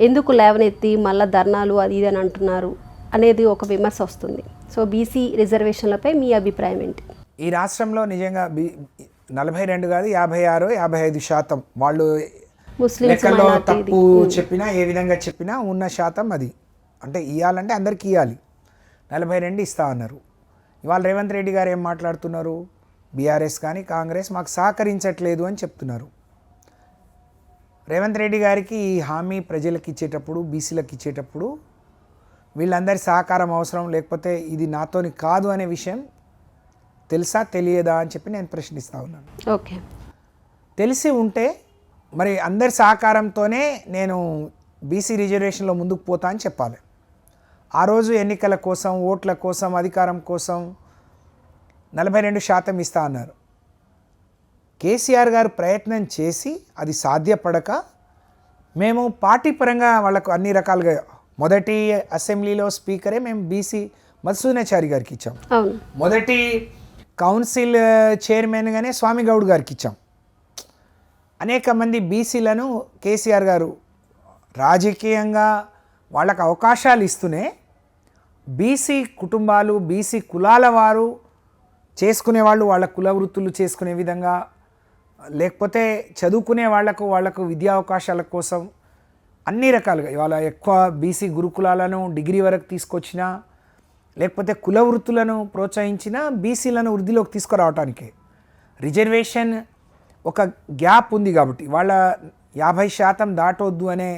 ఎందుకు లేవనెత్తి మళ్ళీ ధర్నాలు అది ఇది అని అంటున్నారు అనేది ఒక విమర్శ వస్తుంది. సో బీసీ రిజర్వేషన్లపై మీ అభిప్రాయం ఏంటి? ఈ రాష్ట్రంలో నిజంగా 42 కాదు 56-55% వాళ్ళు లెక్కల్లో తప్పు చెప్పినా ఏ విధంగా చెప్పినా ఉన్న శాతం అది. అంటే ఇవ్వాలంటే అందరికీ ఇవ్వాలి, 42 ఇస్తా అన్నారు. ఇవాళ రేవంత్ రెడ్డి గారు ఏం మాట్లాడుతున్నారు, బీఆర్ఎస్ కానీ కాంగ్రెస్ మాకు సహకరించట్లేదు అని చెప్తున్నారు. రేవంత్ రెడ్డి గారికి ఈ హామీ ప్రజలకు ఇచ్చేటప్పుడు, బీసీలకు ఇచ్చేటప్పుడు వీళ్ళందరి సహకారం అవసరం, లేకపోతే ఇది నాతోని కాదు అనే విషయం తెలుసా తెలియదా అని చెప్పి నేను ప్రశ్నిస్తూ ఉన్నాను. ఓకే, తెలిసి ఉంటే మరి అందరి సహకారంతోనే నేను బీసీ రిజర్వేషన్లో ముందుకు పోతా అని చెప్పాలి. ఆ రోజు ఎన్నికల కోసం, ఓట్ల కోసం, అధికారం కోసం 42% ఇస్తా అన్నారు. కేసీఆర్ గారు ప్రయత్నం చేసి అది సాధ్యపడక మేము పార్టీ పరంగా వాళ్ళకు అన్ని రకాలుగా మొదటి అసెంబ్లీలో స్పీకరే మేము బీసీ మధుసూదనాచారి గారికి ఇచ్చాం, అవును, మొదటి కౌన్సిల్ చైర్మన్గానే స్వామి గౌడ్ గారికి ఇచ్చాం. అనేక మంది బీసీలను కేసీఆర్ గారు రాజకీయంగా వాళ్ళకు అవకాశాలు ఇస్తూనే బీసీ కుటుంబాలు బీసీ కులాల వారు చేసుకునే వాళ్ళు వాళ్ళ కుల వృత్తులు చేసుకునే విధంగా, లేకపోతే చదువుకునే వాళ్లకు విద్యా అవకాశాల కోసం అన్ని రకాలుగా ఇవాళ ఎక్కువ బీసీ గురుకులాలను డిగ్రీ వరకు తీసుకొచ్చినా, లేకపోతే కుల వృత్తులను ప్రోత్సహించిన బీసీలను వృద్ధిలోకి తీసుకురావటానికి రిజర్వేషన్ ఒక గ్యాప్ ఉంది కాబట్టి, వాళ్ళ 50% దాటొద్దు అనే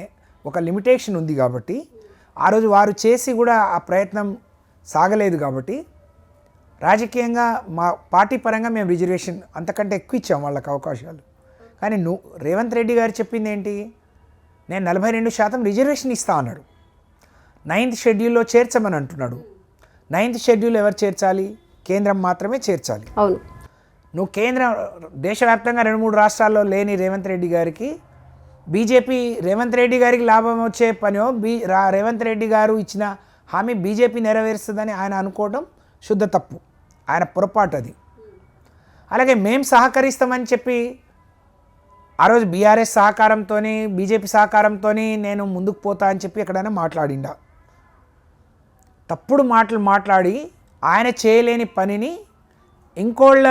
ఒక లిమిటేషన్ ఉంది కాబట్టి, ఆ రోజు వారు చేసి కూడా ఆ ప్రయత్నం సాగలేదు కాబట్టి రాజకీయంగా మా పార్టీ పరంగా మేము రిజర్వేషన్ అంతకంటే ఎక్కువ ఇచ్చాం వాళ్ళకి అవకాశాలు. కానీ రేవంత్ రెడ్డి గారు చెప్పింది ఏంటి, నేను 42% రిజర్వేషన్ ఇస్తా అన్నాడు. 9th షెడ్యూల్లో చేర్చమని అంటున్నాడు. 9th షెడ్యూల్ ఎవరు చేర్చాలి? కేంద్రం మాత్రమే చేర్చాలి. అవును, నువ్వు కేంద్రం దేశవ్యాప్తంగా 2-3 రాష్ట్రాల్లో లేని రేవంత్ రెడ్డి గారికి బీజేపీ రేవంత్ రెడ్డి గారికి లాభం వచ్చే పనో రేవంత్ రెడ్డి గారు ఇచ్చిన హామీ బీజేపీ నెరవేరుస్తుందని ఆయన అనుకోవడం శుద్ధ తప్పు, ఆయన పొరపాటు అది. అలాగే మేము సహకరిస్తామని చెప్పి ఆ రోజు బీఆర్ఎస్ సహకారంతో బీజేపీ సహకారంతో నేను ముందుకు పోతా అని చెప్పి ఎక్కడైనా మాట్లాడిండా? తప్పుడు మాటలు మాట్లాడి ఆయన చేయలేని పనిని ఇంకోళ్ళ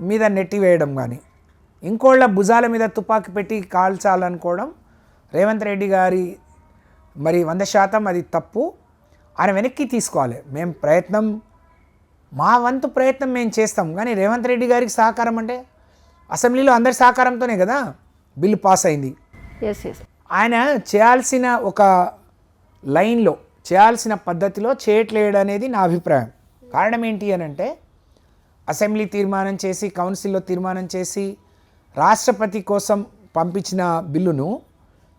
మీద నెట్టివేయడం కానీ, ఇంకోళ్ళ భుజాల మీద తుపాకీ పెట్టి కాల్చాలనుకోవడం రేవంత్ రెడ్డి గారి మరి 100% అది తప్పు. ఆయన వెనక్కి తీసుకోవాలి. మేము ప్రయత్నం మా వంతు ప్రయత్నం మేము చేస్తాం, కానీ రేవంత్ రెడ్డి గారికి సహకారం అంటే అసెంబ్లీలో అందరి సహకారంతోనే కదా బిల్లు పాస్ అయింది. ఆయన చేయాల్సిన ఒక లైన్లో చేయాల్సిన పద్ధతిలో చేయట్లేడు అనేది నా అభిప్రాయం. కారణం ఏంటి అని అంటే అసెంబ్లీ తీర్మానం చేసి కౌన్సిల్లో తీర్మానం చేసి రాష్ట్రపతి కోసం పంపించిన బిల్లును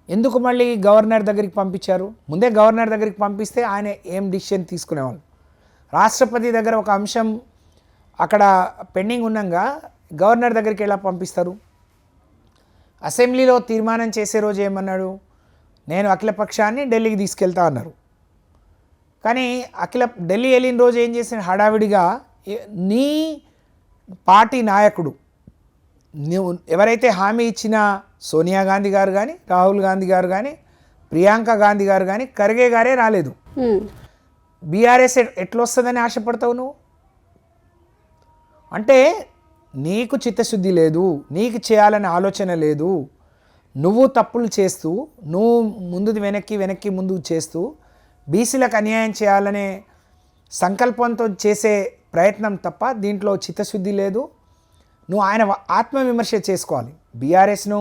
ఎందుకు మళ్ళీ గవర్నర్ దగ్గరికి పంపించారు? ముందే గవర్నర్ దగ్గరికి పంపిస్తే ఆయన ఏం డిసిషన్ తీసుకునేవాళ్ళు. రాష్ట్రపతి దగ్గర ఒక అంశం అక్కడ పెండింగ్ ఉండగా గవర్నర్ దగ్గరికి ఎలా పంపిస్తారు? అసెంబ్లీలో తీర్మానం చేసే రోజు ఏమన్నాడు, నేను అఖిలపక్షాన్ని ఢిల్లీకి తీసుకెళ్తా అన్నారు. కానీ ఢిల్లీ వెళ్ళిన రోజు ఏం చేసిన హడావిడిగా నీ పార్టీ నాయకుడు నువ్వు ఎవరైతే హామీ ఇచ్చిన సోనియా గాంధీ గారు కానీ, రాహుల్ గాంధీ గారు కానీ, ప్రియాంక గాంధీ గారు కానీ, ఖర్గే గారే రాలేదు. బీఆర్ఎస్ ఎట్లొస్తుందని ఆశపడతావు నువ్వు? అంటే నీకు చిత్తశుద్ధి లేదు, నీకు చేయాలనే ఆలోచన లేదు. నువ్వు తప్పులు చేస్తూ, నువ్వు ముందుది వెనక్కి ముందుకు చేస్తూ బీసీలకు అన్యాయం చేయాలనే సంకల్పంతో చేసే ప్రయత్నం తప్ప దీంట్లో చిత్తశుద్ధి లేదు. నువ్వు ఆయన ఆత్మవిమర్శ చేసుకోవాలి. బీఆర్ఎస్ను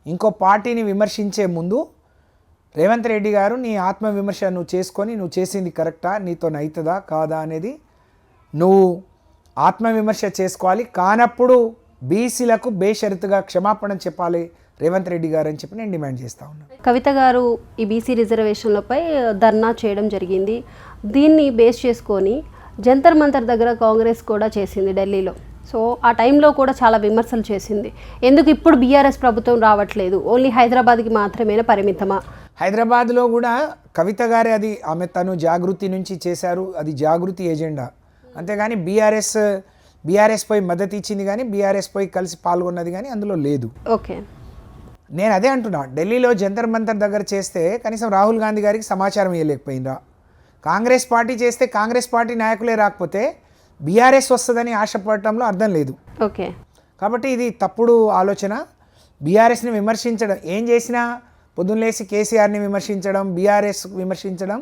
ఇంకో పార్టీని విమర్శించే ముందు రేవంత్ రెడ్డి గారు నీ ఆత్మవిమర్శ నువ్వు చేసుకొని నువ్వు చేసింది కరెక్టా, నీతో అవుతుందా కాదా అనేది నువ్వు ఆత్మవిమర్శ చేసుకోవాలి. కానప్పుడు బీసీలకు బేషరతుగా క్షమాపణ చెప్పాలి రేవంత్ రెడ్డి గారు అని చెప్పి నేను డిమాండ్ చేస్తా ఉన్నాను. కవిత గారు ఈ బీసీ రిజర్వేషన్లపై ధర్నా చేయడం జరిగింది. దీన్ని బేస్ చేసుకొని జంతర్ మంతర్ దగ్గర కాంగ్రెస్ కూడా చేసింది ఢిల్లీలో. సో ఆ టైంలో కూడా చాలా విమర్శలు చేసింది. ఎందుకు ఇప్పుడు బీఆర్ఎస్ ప్రభుత్వం రావట్లేదు, ఓన్లీ హైదరాబాద్కి మాత్రమే పరిమితమా? హైదరాబాద్లో కూడా కవిత గారే అది ఆమె తను జాగృతి నుంచి చేశారు, అది జాగృతి ఎజెండా. అంతేగాని బీఆర్ఎస్ పై మద్దతు ఇచ్చింది కానీ బీఆర్ఎస్ పై కలిసి పాల్గొన్నది కానీ అందులో లేదు. ఓకే, నేను అదే అంటున్నా, ఢిల్లీలో జంతర్ మంతర్ దగ్గర చేస్తే కనీసం రాహుల్ గాంధీ గారికి సమాచారం ఇవ్వలేకపోయిందా? కాంగ్రెస్ పార్టీ చేస్తే కాంగ్రెస్ పార్టీ నాయకులే రాకపోతే బీఆర్ఎస్ వస్తుందని ఆశపడటంలో అర్థం లేదు. ఓకే, కాబట్టి ఇది తప్పుడు ఆలోచన. బీఆర్ఎస్ని విమర్శించడం ఏం చేసినా పొద్దున్నేసి కేసీఆర్ని విమర్శించడం, బీఆర్ఎస్ విమర్శించడం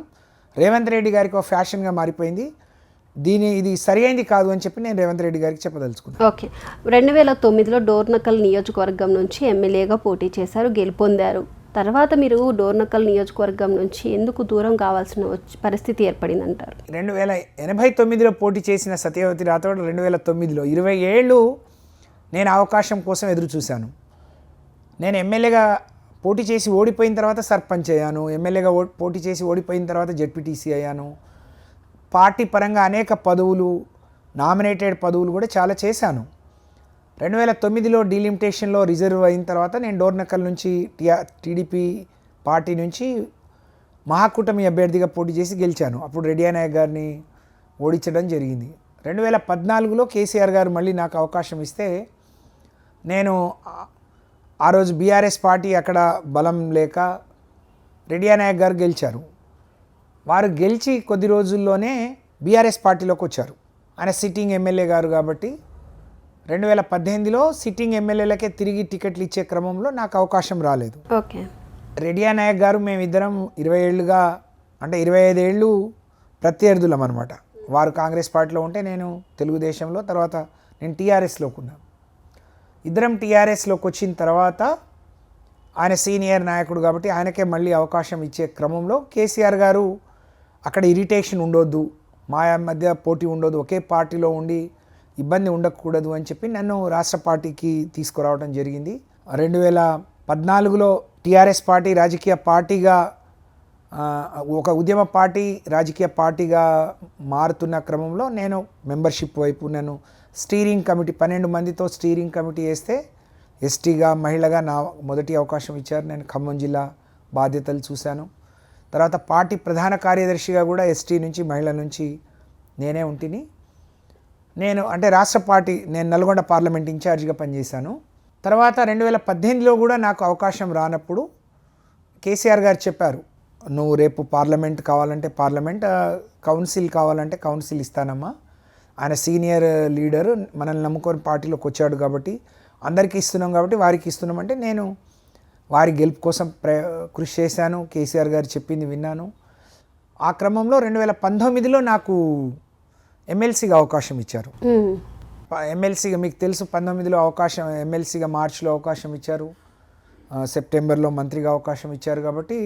రేవంత్ రెడ్డి గారికి ఒక ఫ్యాషన్గా మారిపోయింది. ఇది సరైనది కాదు అని చెప్పి నేను రేవంత్ రెడ్డి గారికి చెప్పదలుచుకున్నాను. ఓకే, 2009లో డోర్నకల్ నియోజకవర్గం నుంచి ఎమ్మెల్యేగా పోటీ చేశారు, గెలుపొందారు. తర్వాత మీరు డోర్నకల్ నియోజకవర్గం నుంచి ఎందుకు దూరం కావాల్సిన పరిస్థితి ఏర్పడిందంటారు? 2089లో పోటీ చేసిన సత్యవతి రాథోడ్ 2009లో 20 ఏళ్ళు నేను అవకాశం కోసం ఎదురు చూశాను. నేను ఎమ్మెల్యేగా పోటీ చేసి ఓడిపోయిన తర్వాత సర్పంచ్ అయ్యాను, ఎమ్మెల్యేగా పోటీ చేసి ఓడిపోయిన తర్వాత జెడ్పీటీసీ అయ్యాను. పార్టీ పరంగా అనేక పదవులు నామినేటెడ్ పదవులు కూడా చాలా చేశాను. 2009లో డీలిమిటేషన్లో రిజర్వ్ అయిన తర్వాత నేను డోర్నకల్ నుంచి టీడీపీ పార్టీ నుంచి మహాకూటమి అభ్యర్థిగా పోటీ చేసి గెలిచాను. అప్పుడు రెడ్డి నాయక్ గారిని ఓడించడం జరిగింది. 2014లో కేసీఆర్ గారు మళ్ళీ నాకు అవకాశం ఇస్తే నేను ఆ రోజు బీఆర్ఎస్ పార్టీ అక్కడ బలం లేక రెడ్డి నాయక్ గారు గెలిచారు. వారు గెలిచి కొద్ది రోజుల్లోనే బీఆర్ఎస్ పార్టీలోకి వచ్చారు. ఆయన సిట్టింగ్ ఎమ్మెల్యే గారు కాబట్టి 2018లో సిట్టింగ్ ఎమ్మెల్యేలకే తిరిగి టికెట్లు ఇచ్చే క్రమంలో నాకు అవకాశం రాలేదు. ఓకే. రెడ్డి నాయక్ గారు మేమిద్దరం 20 ఏళ్ళుగా అంటే 25 ఏళ్ళు ప్రత్యర్థులం అనమాట. వారు కాంగ్రెస్ పార్టీలో ఉంటే నేను తెలుగుదేశంలో, తర్వాత నేను టీఆర్ఎస్లోకి ఉన్నాను. ఇద్దరం టీఆర్ఎస్లోకి వచ్చిన తర్వాత ఆయన సీనియర్ నాయకుడు కాబట్టి ఆయనకే మళ్ళీ అవకాశం ఇచ్చే క్రమంలో కేసీఆర్ గారు అక్కడ ఇరిటేషన్ ఉండొద్దు, మా మధ్య పోటీ ఉండొద్దు, ఒకే పార్టీలో ఉండి ఇబ్బంది ఉండకూడదు అని చెప్పి నన్ను రాష్ట్ర పార్టీకి తీసుకురావడం జరిగింది. 2014లో టీఆర్ఎస్ పార్టీ రాజకీయ పార్టీగా ఒక ఉద్యమ పార్టీ రాజకీయ పార్టీగా మారుతున్న క్రమంలో నేను మెంబర్షిప్ వైపు నన్ను స్టీరింగ్ కమిటీ 12 మందితో స్టీరింగ్ కమిటీ వేస్తే ఎస్టీగా మహిళగా నా మొదటి అవకాశం ఇచ్చారు. నేను ఖమ్మం జిల్లా బాధ్యతలు చూశాను. తర్వాత పార్టీ ప్రధాన కార్యదర్శిగా కూడా ఎస్టీ నుంచి మహిళ నుంచి నేనే ఉంటిని. నేను అంటే రాష్ట్ర పార్టీ నేను నల్గొండ పార్లమెంట్ ఇన్ఛార్జిగా పనిచేశాను. తర్వాత 2018లో కూడా నాకు అవకాశం రానప్పుడు కేసీఆర్ గారు చెప్పారు, నువ్వు రేపు పార్లమెంట్ కావాలంటే పార్లమెంట్, కౌన్సిల్ కావాలంటే కౌన్సిల్ ఇస్తానమ్మా. ఆయన సీనియర్ లీడర్ మనల్ని నమ్ముకొని పార్టీలోకి వచ్చాడు కాబట్టి అందరికీ ఇస్తున్నాం కాబట్టి వారికి ఇస్తున్నామంటే నేను వారి గెలుపు కోసం కృషి చేశాను. కేసీఆర్ గారు చెప్పింది విన్నాను. ఆ క్రమంలో 2019లో నాకు ఎమ్మెల్సీగా అవకాశం ఇచ్చారు. ఎమ్మెల్సీగా మీకు తెలుసు 19లో అవకాశం, ఎమ్మెల్సీగా మార్చిలో అవకాశం ఇచ్చారు, సెప్టెంబర్లో మంత్రిగా అవకాశం ఇచ్చారు. కాబట్టి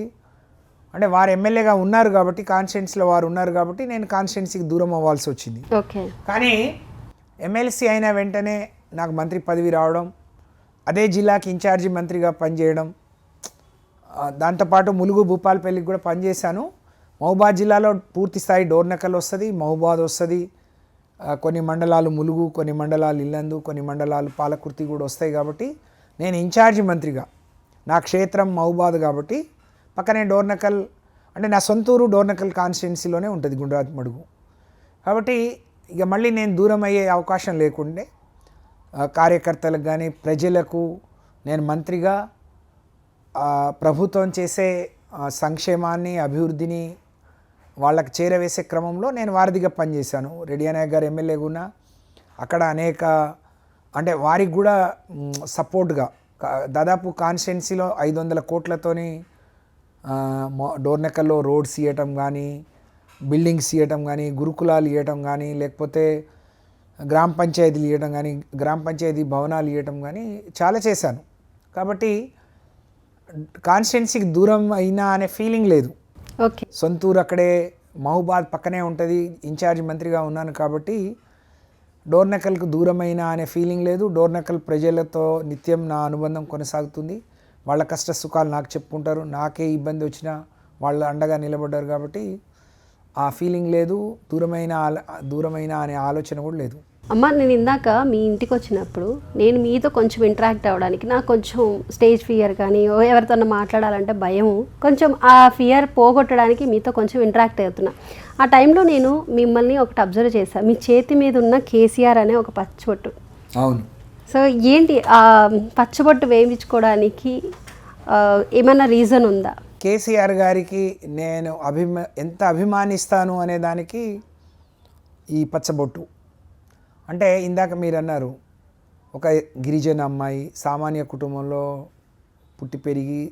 అంటే వారు ఎమ్మెల్యేగా ఉన్నారు కాబట్టి కాన్స్టిట్యున్సీలో వారు ఉన్నారు కాబట్టి నేను కాన్స్టిట్యున్సీకి దూరం అవ్వాల్సి వచ్చింది. ఓకే. కానీ ఎమ్మెల్సీ అయిన వెంటనే నాకు మంత్రి పదవి రావడం, అదే జిల్లాకి ఇన్ఛార్జి మంత్రిగా పనిచేయడం, దాంతోపాటు ములుగు భూపాలపల్లికి కూడా పనిచేశాను. మహబూబాద్ జిల్లాలో పూర్తి స్థాయి డోర్నకల్ వస్తుంది, మహబూబాద్ వస్తుంది, కొన్ని మండలాలు ములుగు, కొన్ని మండలాలు ఇల్లందు, కొన్ని మండలాలు పాలకుర్తి కూడా వస్తాయి. కాబట్టి నేను ఇన్ఛార్జి మంత్రిగా, నా క్షేత్రం మహబూబాద్ కాబట్టి పక్కనే డోర్నకల్ అంటే నా సొంతూరు డోర్నకల్ కాన్స్టిట్యున్సీలోనే ఉంటుంది, గుండ్రాత్ మడుగు. కాబట్టి ఇక మళ్ళీ నేను దూరం అయ్యే అవకాశం లేకుండే కార్యకర్తలకు కానీ ప్రజలకు నేను మంత్రిగా ప్రభుత్వం చేసే సంక్షేమాన్ని అభివృద్ధిని వాళ్ళకి చేరవేసే క్రమంలో నేను వారధిగా పనిచేశాను. రెడ్డి నాయక్ గారు ఎమ్మెల్యేగా ఉన్నా అక్కడ అనేక అంటే వారికి కూడా సపోర్ట్గా దాదాపు కాన్స్టిట్యున్సీలో 500 కోట్లతోని డోర్నకల్లో రోడ్స్ ఇవ్వటం కానీ, బిల్డింగ్స్ ఇవ్వటం కానీ, గురుకులాలు ఇవ్వటం కానీ, లేకపోతే గ్రామ పంచాయతీలు ఇవ్వటం కానీ, గ్రామ పంచాయతీ భవనాలు ఇవ్వటం కానీ చాలా చేశాను. కాబట్టి కాన్స్టిట్యున్సీకి దూరం అయినా అనే ఫీలింగ్ లేదు. ఓకే. సొంతూరు అక్కడే మహబూబాద్ పక్కనే ఉంటుంది, ఇన్ఛార్జ్ మంత్రిగా ఉన్నాను కాబట్టి డోర్నకల్కు దూరమైన అనే ఫీలింగ్ లేదు. డోర్నకల్ ప్రజలతో నిత్యం నా అనుబంధం కొనసాగుతుంది. వాళ్ళ కష్ట సుఖాలు నాకు చెప్పుకుంటారు, నాకే ఇబ్బంది వచ్చినా వాళ్ళు అండగా నిలబడ్డారు. కాబట్టి ఆ ఫీలింగ్ లేదు, దూరమైన అనే ఆలోచన కూడా లేదు. అమ్మ, నేను ఇందాక మీ ఇంటికి వచ్చినప్పుడు నేను మీతో కొంచెం ఇంటరాక్ట్ అవ్వడానికి నాకు కొంచెం స్టేజ్ ఫియర్ కానీ ఎవరితో మాట్లాడాలంటే భయం, కొంచెం ఆ ఫియర్ పోగొట్టడానికి మీతో కొంచెం ఇంటరాక్ట్ అవుతున్నా. ఆ టైంలో నేను మిమ్మల్ని ఒకటి అబ్జర్వ్ చేశాను, మీ చేతి మీద ఉన్న కేసీఆర్ అనే ఒక పచ్చబొట్టు. అవును. సో ఏంటి ఆ పచ్చబొట్టు వేయించుకోవడానికి ఏమైనా రీజన్ ఉందా? కేసీఆర్ గారికి నేను ఎంత అభిమానిస్తాను అనే దానికి ఈ పచ్చబొట్టు. అంటే ఇందాక మీరు అన్నారు, ఒక గిరిజన అమ్మాయి సామాన్య కుటుంబంలో పుట్టి పెరిగి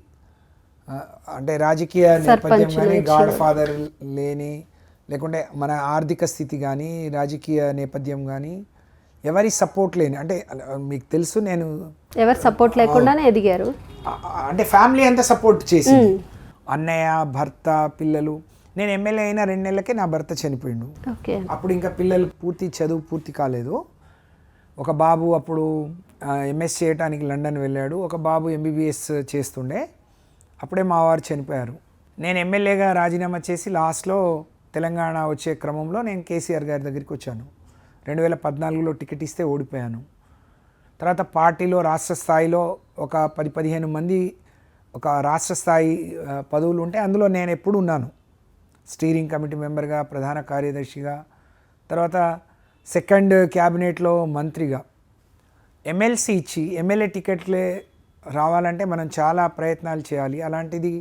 అంటే రాజకీయ నేపథ్యం కానీ, గాడ్ ఫాదర్ లేని, లేకుంటే మన ఆర్థిక స్థితి కానీ, రాజకీయ నేపథ్యం కానీ, ఎవరి సపోర్ట్ లేని, అంటే మీకు తెలుసు నేను ఎవరి సపోర్ట్ లేకుండానే ఎదిగారు. అంటే ఫ్యామిలీ అంతా సపోర్ట్ చేసింది, అన్నయ్య, భర్త, పిల్లలు. నేను ఎమ్మెల్యే అయిన 2 నెలలకే నా భర్త చనిపోయిండు. అప్పుడు ఇంకా పిల్లలు చదువు పూర్తి కాలేదు. ఒక బాబు అప్పుడు ఎంఎస్ చేయడానికి లండన్ వెళ్ళాడు, ఒక బాబు ఎంబీబీఎస్ చేస్తుండే. అప్పుడే మా వారు చనిపోయారు. నేను ఎమ్మెల్యేగా రాజీనామా చేసి లాస్ట్లో తెలంగాణ వచ్చే క్రమంలో నేను కేసీఆర్ గారి దగ్గరికి వచ్చాను. 2014లో టికెట్ ఇస్తే ఓడిపోయాను. తర్వాత పార్టీలో రాష్ట్ర స్థాయిలో ఒక 10-15 మంది ఒక రాష్ట్ర స్థాయి పదవులు ఉంటే అందులో నేను ఎప్పుడు ఉన్నాను. స్టీరింగ్ కమిటీ మెంబర్గా, ప్రధాన కార్యదర్శిగా, తర్వాత సెకండ్ క్యాబినెట్లో మంత్రిగా. ఎమ్మెల్సీ ఇచ్చి ఎమ్మెల్యే టికెట్లే రావాలంటే మనం చాలా ప్రయత్నాలు చేయాలి. అలాంటిది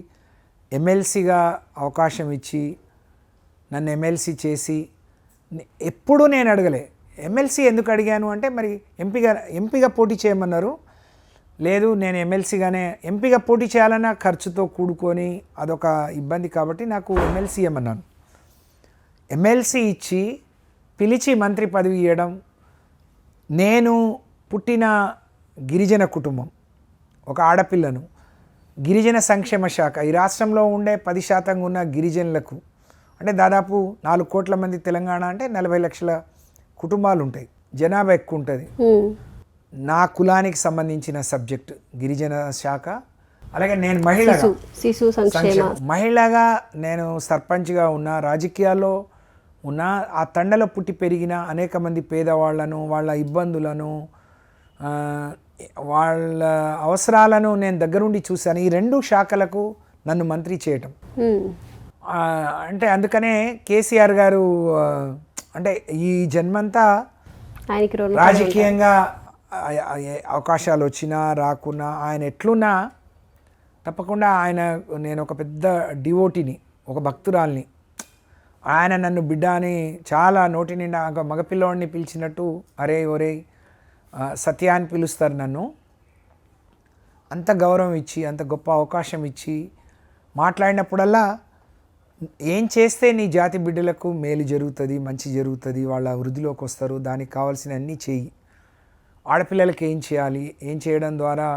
ఎమ్మెల్సీగా అవకాశం ఇచ్చి నన్ను ఎమ్మెల్సీ చేసి ఎప్పుడూ నేను అడగలే. ఎమ్మెల్సీ ఎందుకు అడిగాను అంటే మరి ఎంపీగా పోటీ చేయమన్నారు. లేదు, నేను ఎమ్మెల్సీగానే, ఎంపీగా పోటీ చేయాలన్నా ఖర్చుతో కూడుకొని అదొక ఇబ్బంది కాబట్టి నాకు ఎమ్మెల్సీ ఇవ్వమన్నాను. ఎమ్మెల్సీ ఇచ్చి పిలిచి మంత్రి పదవి ఇవ్వడం. నేను పుట్టిన గిరిజన కుటుంబం, ఒక ఆడపిల్లను, గిరిజన సంక్షేమ శాఖ ఈ రాష్ట్రంలో ఉండే 10% ఉన్న గిరిజనులకు, అంటే దాదాపు 4 కోట్ల మంది తెలంగాణ అంటే 40 లక్షల కుటుంబాలు ఉంటాయి, జనాభా ఎక్కువ ఉంటుంది. నా కులానికి సంబంధించిన సబ్జెక్ట్ గిరిజన శాఖ. అలాగే నేను మహిళగా నేను సర్పంచ్గా ఉన్న, రాజకీయాల్లో ఉన్న, ఆ తండలో పుట్టి పెరిగిన అనేక మంది పేదవాళ్లను, వాళ్ళ ఇబ్బందులను, వాళ్ళ అవసరాలను నేను దగ్గరుండి చూశాను. ఈ 2 శాఖలకు నన్ను మంత్రి చేయటం అంటే అందుకనే కేసీఆర్ గారు అంటే ఈ జన్మంతా రాజకీయంగా అవకాశాలు వచ్చినా రాకున్నా ఆయన ఎట్లున్నా తప్పకుండా నేను ఒక పెద్ద డివోటీని, ఒక భక్తురాల్ని. ఆయన నన్ను బిడ్డ అని చాలా నోటి నిండా మగపిల్లవాడిని పిలిచినట్టు అరే ఒరే సత్య అని పిలుస్తారు నన్ను. అంత గౌరవం ఇచ్చి, అంత గొప్ప అవకాశం ఇచ్చి మాట్లాడినప్పుడల్లా ఏం చేస్తే నీ జాతి బిడ్డలకు మేలు జరుగుతుంది, మంచి జరుగుతుంది, వాళ్ళ వృద్ధిలోకి వస్తారు, దానికి కావాల్సిన అన్నీ చెయ్యి. ఆడపిల్లలకి ఏం చేయాలి, ఏం చేయడం ద్వారా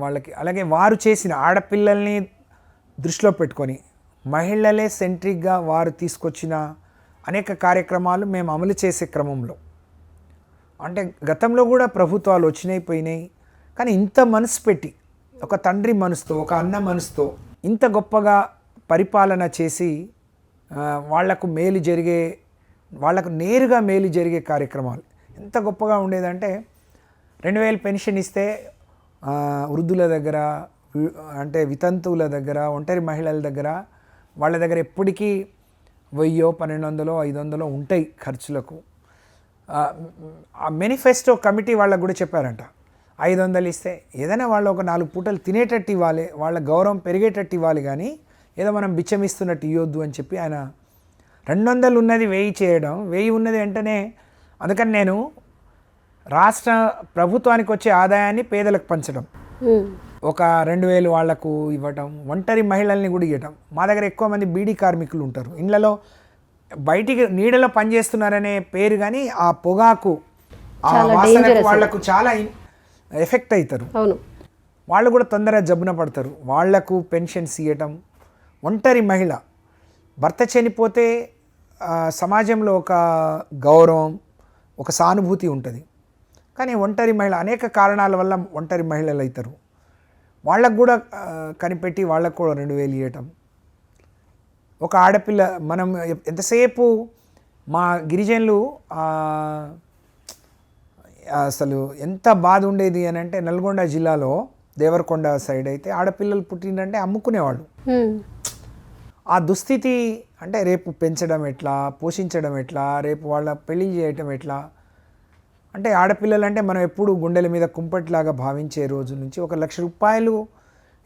వాళ్ళకి, అలాగే వారు చేసిన ఆడపిల్లల్ని దృష్టిలో పెట్టుకొని మహిళలే సెంట్రిక్గా వారు తీసుకొచ్చిన అనేక కార్యక్రమాలు మేము అమలు చేసే క్రమంలో, అంటే గతంలో కూడా ప్రభుత్వాలు వచ్చినాయి పోయినాయి, కానీ ఇంత మనసు పెట్టి, ఒక తండ్రి మనసుతో, ఒక అన్న మనసుతో ఇంత గొప్పగా పరిపాలన చేసి వాళ్లకు నేరుగా మేలు జరిగే కార్యక్రమాలు ఎంత గొప్పగా ఉండేదంటే 2000 పెన్షన్ ఇస్తే వృద్ధుల దగ్గర, అంటే వితంతువుల దగ్గర, ఒంటరి మహిళల దగ్గర, వాళ్ళ దగ్గర ఎప్పటికీ 1000, 1200, 500 ఉంటాయి ఖర్చులకు. ఆ మేనిఫెస్టో కమిటీ వాళ్ళకు కూడా చెప్పారంట 500 ఇస్తే ఏదైనా వాళ్ళు ఒక 4 పూటలు తినేటట్టు ఇవ్వాలి, వాళ్ళ గౌరవం పెరిగేటట్టు ఇవ్వాలి, కానీ ఏదో మనం బిచ్చమిస్తున్నట్టు ఇవ్వద్దు అని చెప్పి ఆయన 200 ఉన్నది 1000 చేయడం, 1000 ఉన్నది వెంటనే. అందుకని నేను రాష్ట్ర ప్రభుత్వానికి వచ్చే ఆదాయాన్ని పేదలకు పంచడం, ఒక 2000 వాళ్లకు ఇవ్వటం, ఒంటరి మహిళల్ని కూడా ఇవ్వటం. మా దగ్గర ఎక్కువ మంది బీడీ కార్మికులు ఉంటారు, ఇళ్లలో బయటికి నీడలో పనిచేస్తున్నారనే పేరు, కానీ ఆ పొగాకు ఆ వాసనకు వాళ్లకు చాలా ఎఫెక్ట్ అవుతారు, వాళ్ళు కూడా తొందరగా జబ్బున పడతారు. వాళ్లకు పెన్షన్స్ ఇవ్వటం. ఒంటరి మహిళ భర్త చనిపోతే సమాజంలో ఒక గౌరవం, ఒక సానుభూతి ఉంటుంది, కానీ ఒంటరి మహిళ అనేక కారణాల వల్ల ఒంటరి మహిళలు అవుతారు, వాళ్ళకు కూడా కనిపెట్టి వాళ్ళకు కూడా 2000 ఇవ్వటం. ఒక ఆడపిల్ల, మనం ఎంతసేపు మా గిరిజనులు అసలు ఎంత బాధ ఉండేది అని అంటే, నల్గొండ జిల్లాలో దేవరకొండ సైడ్ అయితే ఆడపిల్లలు పుట్టిందంటే అమ్ముకునేవాళ్ళు. ఆ దుస్థితి అంటే రేపు పెంచడం ఎట్లా, పోషించడం ఎట్లా, రేపు వాళ్ళ పెళ్లి చేయటం ఎట్లా, అంటే ఆడపిల్లలు అంటే మనం ఎప్పుడు గుండెల మీద కుంపట్లాగా భావించే రోజు నుంచి 1,00,000 రూపాయలు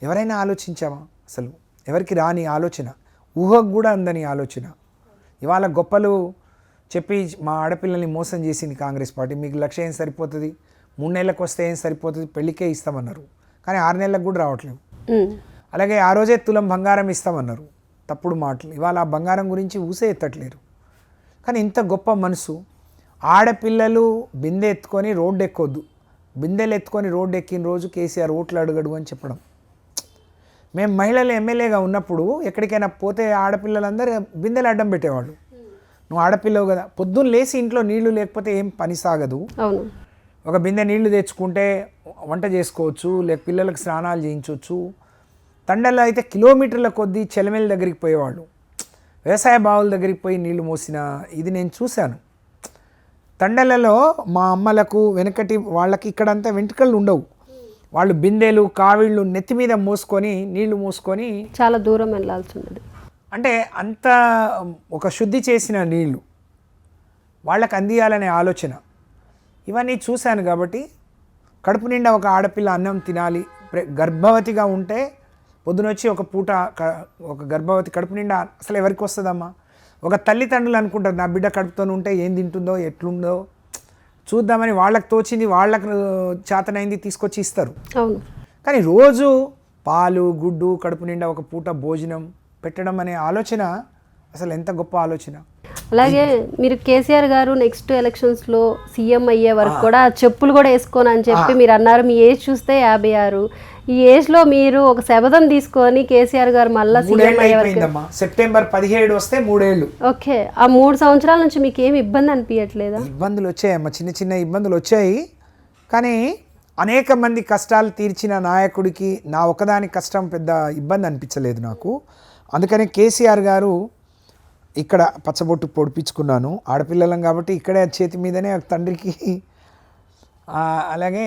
ఎవరైనా ఆలోచించామా? అసలు ఎవరికి రాని ఆలోచన, ఊహకు కూడా అందని ఆలోచన. ఇవాళ గొప్పలు చెప్పి మా ఆడపిల్లల్ని మోసం చేసింది కాంగ్రెస్ పార్టీ. మీకు 1,00,000 ఏం సరిపోతుంది, 3 నెలలకు వస్తే ఏం సరిపోతుంది, పెళ్ళికే ఇస్తామన్నారు, కానీ 6 నెలలకు కూడా రావట్లేవు. అలాగే ఆ రోజే తులం బంగారం ఇస్తామన్నారు, తప్పుడు మాటలు. ఇవాళ ఆ బంగారం గురించి ఊసే ఎత్తట్లేరు. కానీ ఇంత గొప్ప మనసు, ఆడపిల్లలు బిందె ఎత్తుకొని రోడ్డు ఎక్కొద్దు, బిందెలు ఎత్తుకొని రోడ్డు ఎక్కిన రోజు కేసీఆర్ ఓట్లు అడగడు అని చెప్పడం. మేము మహిళలు ఎమ్మెల్యేగా ఉన్నప్పుడు ఎక్కడికైనా పోతే ఆడపిల్లలందరూ బిందెలు అడ్డం పెట్టేవాళ్ళు. నువ్వు ఆడపిల్లవు కదా, పొద్దున్న లేచి ఇంట్లో నీళ్లు లేకపోతే ఏం పని సాగదు, ఒక బిందె నీళ్లు తెచ్చుకుంటే వంట చేసుకోవచ్చు, లేక పిల్లలకు స్నానాలు చేయించవచ్చు. తండల్లో అయితే కిలోమీటర్ల కొద్దీ చెలమేల దగ్గరికి పోయేవాళ్ళు, వ్యవసాయ బావుల దగ్గరికి పోయి నీళ్లు మోసిన ఇది నేను చూశాను. తండలలో మా అమ్మలకు వెనకటి వాళ్ళకి ఇక్కడంతా వెంట్రుకలు ఉండవు. వాళ్ళు బిందెలు కావిళ్ళు నెత్తి మీద మోసుకొని నీళ్లు మోసుకొని చాలా దూరం వెళ్ళాల్సి ఉండదు. అంటే అంత ఒక శుద్ధి చేసిన నీళ్లు వాళ్ళకి అందియాలనే ఆలోచన. ఇవన్నీ చూశాను కాబట్టి కడుపు నిండా ఒక ఆడపిల్ల అన్నం తినాలి. గర్భవతిగా ఉంటే పొద్దునొచ్చి ఒక పూట ఒక గర్భవతి కడుపు నిండా అసలు ఎవరికి వస్తుందమ్మా? ఒక తల్లిదండ్రులు అనుకుంటారు నా బిడ్డ కడుపుతో ఉంటే ఏం తింటుందో ఎట్లుందో చూద్దామని వాళ్ళకి తోచింది వాళ్ళకు చేతనైంది తీసుకొచ్చి ఇస్తారు. అవును. కానీ రోజు పాలు గుడ్డు కడుపు నిండా ఒక పూట భోజనం పెట్టడం అనే ఆలోచన అసలు ఎంత గొప్ప ఆలోచన. అలాగే మీరు కేసీఆర్ గారు నెక్స్ట్ ఎలక్షన్స్లో సీఎం అయ్యే వరకు కూడా చెప్పులు కూడా వేసుకోను అని చెప్పి మీరు అన్నారు. మీ ఏజ్ చూస్తే 56. ఈ ఏజ్లో మీరు ఒక శపథం తీసుకొని కేసీఆర్ గారు మళ్ళీ సీఎం అయ్యే వరకు సెప్టెంబర్ 17 వస్తే 3 ఏళ్ళు. ఓకే. ఆ 3 సంవత్సరాల నుంచి మీకు ఏమి ఇబ్బంది అనిపించట్లేదా? ఇబ్బందులు వచ్చాయమ్మా, చిన్న చిన్న ఇబ్బందులు వచ్చాయి. కానీ అనేక మంది కష్టాలు తీర్చిన నాయకుడికి నా ఒకదాని కష్టం పెద్ద ఇబ్బంది అనిపించలేదు నాకు. అందుకనే కేసీఆర్ గారు ఇక్కడ పచ్చబొట్టు పొడిపించుకున్నాను. ఆడపిల్లలం కాబట్టి ఇక్కడే చేతి మీదనే తండ్రికి. అలాగే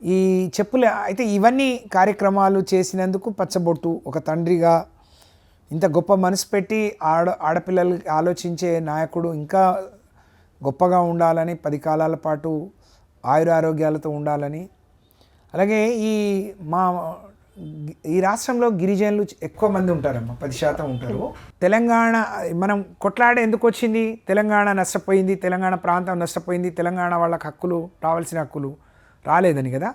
ఈ చెప్పులు అయితే ఇవన్నీ కార్యక్రమాలు చేసినందుకు పచ్చబొట్టు ఒక తండ్రిగా ఇంత గొప్ప మనసు పెట్టి ఆడపిల్లలు ఆలోచించే నాయకుడు ఇంకా గొప్పగా ఉండాలని, 10 కాలాల పాటు ఆయురారోగ్యాలతో ఉండాలని. అలాగే ఈ రాష్ట్రంలో గిరిజనులు ఎక్కువ మంది ఉంటారమ్మా, 10% ఉంటారు. తెలంగాణ మనం కొట్లాడే ఎందుకు వచ్చింది? తెలంగాణ నష్టపోయింది, తెలంగాణ ప్రాంతం నష్టపోయింది, తెలంగాణ వాళ్ళకి హక్కులు రావాల్సిన హక్కులు రాలేదని కదా.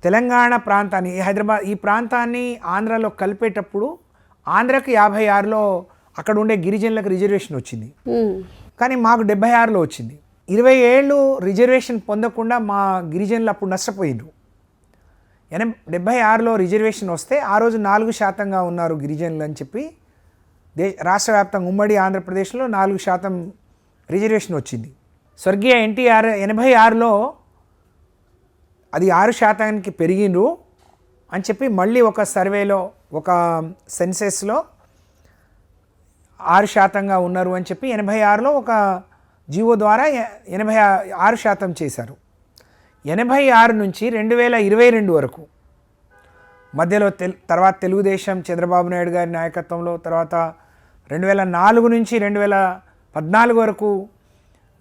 తెలంగాణ ప్రాంతాన్ని హైదరాబాద్ ఈ ప్రాంతాన్ని ఆంధ్రాలో కలిపేటప్పుడు ఆంధ్రాకి 56లో అక్కడ ఉండే గిరిజనులకు రిజర్వేషన్ వచ్చింది. కానీ మాకు 76లో వచ్చింది. 20 ఏళ్ళు రిజర్వేషన్ పొందకుండా మా గిరిజనులు అప్పుడు నష్టపోయిండ్రు. 76లో రిజర్వేషన్ వస్తే ఆ రోజు 4% ఉన్నారు గిరిజనులు అని చెప్పి రాష్ట్ర వ్యాప్తంగా ఉమ్మడి ఆంధ్రప్రదేశ్లో 4% రిజర్వేషన్ వచ్చింది. స్వర్గీయ ఎన్టీఆర్ 86లో అది 6%కి పెరిగిండ్రు అని చెప్పి మళ్ళీ ఒక సర్వేలో ఒక సెన్సెస్లో 6% ఉన్నారు అని చెప్పి 86లో ఒక జీవో ద్వారా 86% చేశారు. 86 నుంచి 2022 వరకు మధ్యలో తర్వాత తెలుగుదేశం చంద్రబాబు నాయుడు గారి నాయకత్వంలో, తర్వాత 2004 నుంచి 2014 వరకు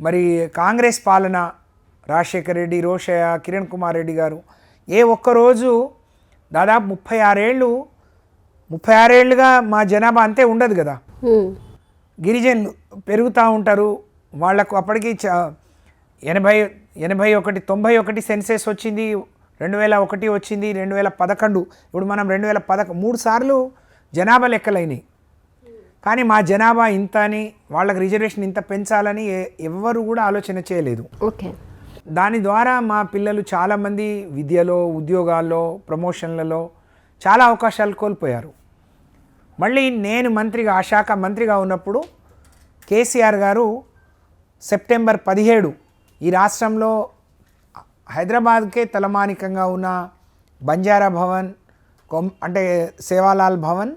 మరి కాంగ్రెస్ పాలన, రాజశేఖర రెడ్డి, రోషయ్య, కిరణ్ కుమార్ రెడ్డి గారు ఏ ఒక్కరోజు దాదాపు 36 ఏళ్ళుగా మా జనాభా అంతే ఉండదు కదా. గిరిజనులు పెరుగుతూ ఉంటారు. వాళ్లకు అప్పటికి 91 సెన్సెస్ వచ్చింది, 2001 వచ్చింది, 2011. ఇప్పుడు మనం 2013 సార్లు జనాభా లెక్కలైనవి. కానీ మా జనాభా ఇంత అని, వాళ్ళకి రిజర్వేషన్ ఇంత పెంచాలని ఎవ్వరు కూడా ఆలోచన చేయలేదు. ఓకే. దాని ద్వారా మా పిల్లలు చాలామంది విద్యలో, ఉద్యోగాల్లో, ప్రమోషన్లలో చాలా అవకాశాలు కోల్పోయారు. మళ్ళీ నేను మంత్రిగా, ఆ శాఖ మంత్రిగా ఉన్నప్పుడు కేసీఆర్ గారు సెప్టెంబర్ 17 ఈ రాష్ట్రంలో హైదరాబాద్కే తలమానికంగా ఉన్న బంజారా భవన్, అంటే సేవాలాల్ భవన్,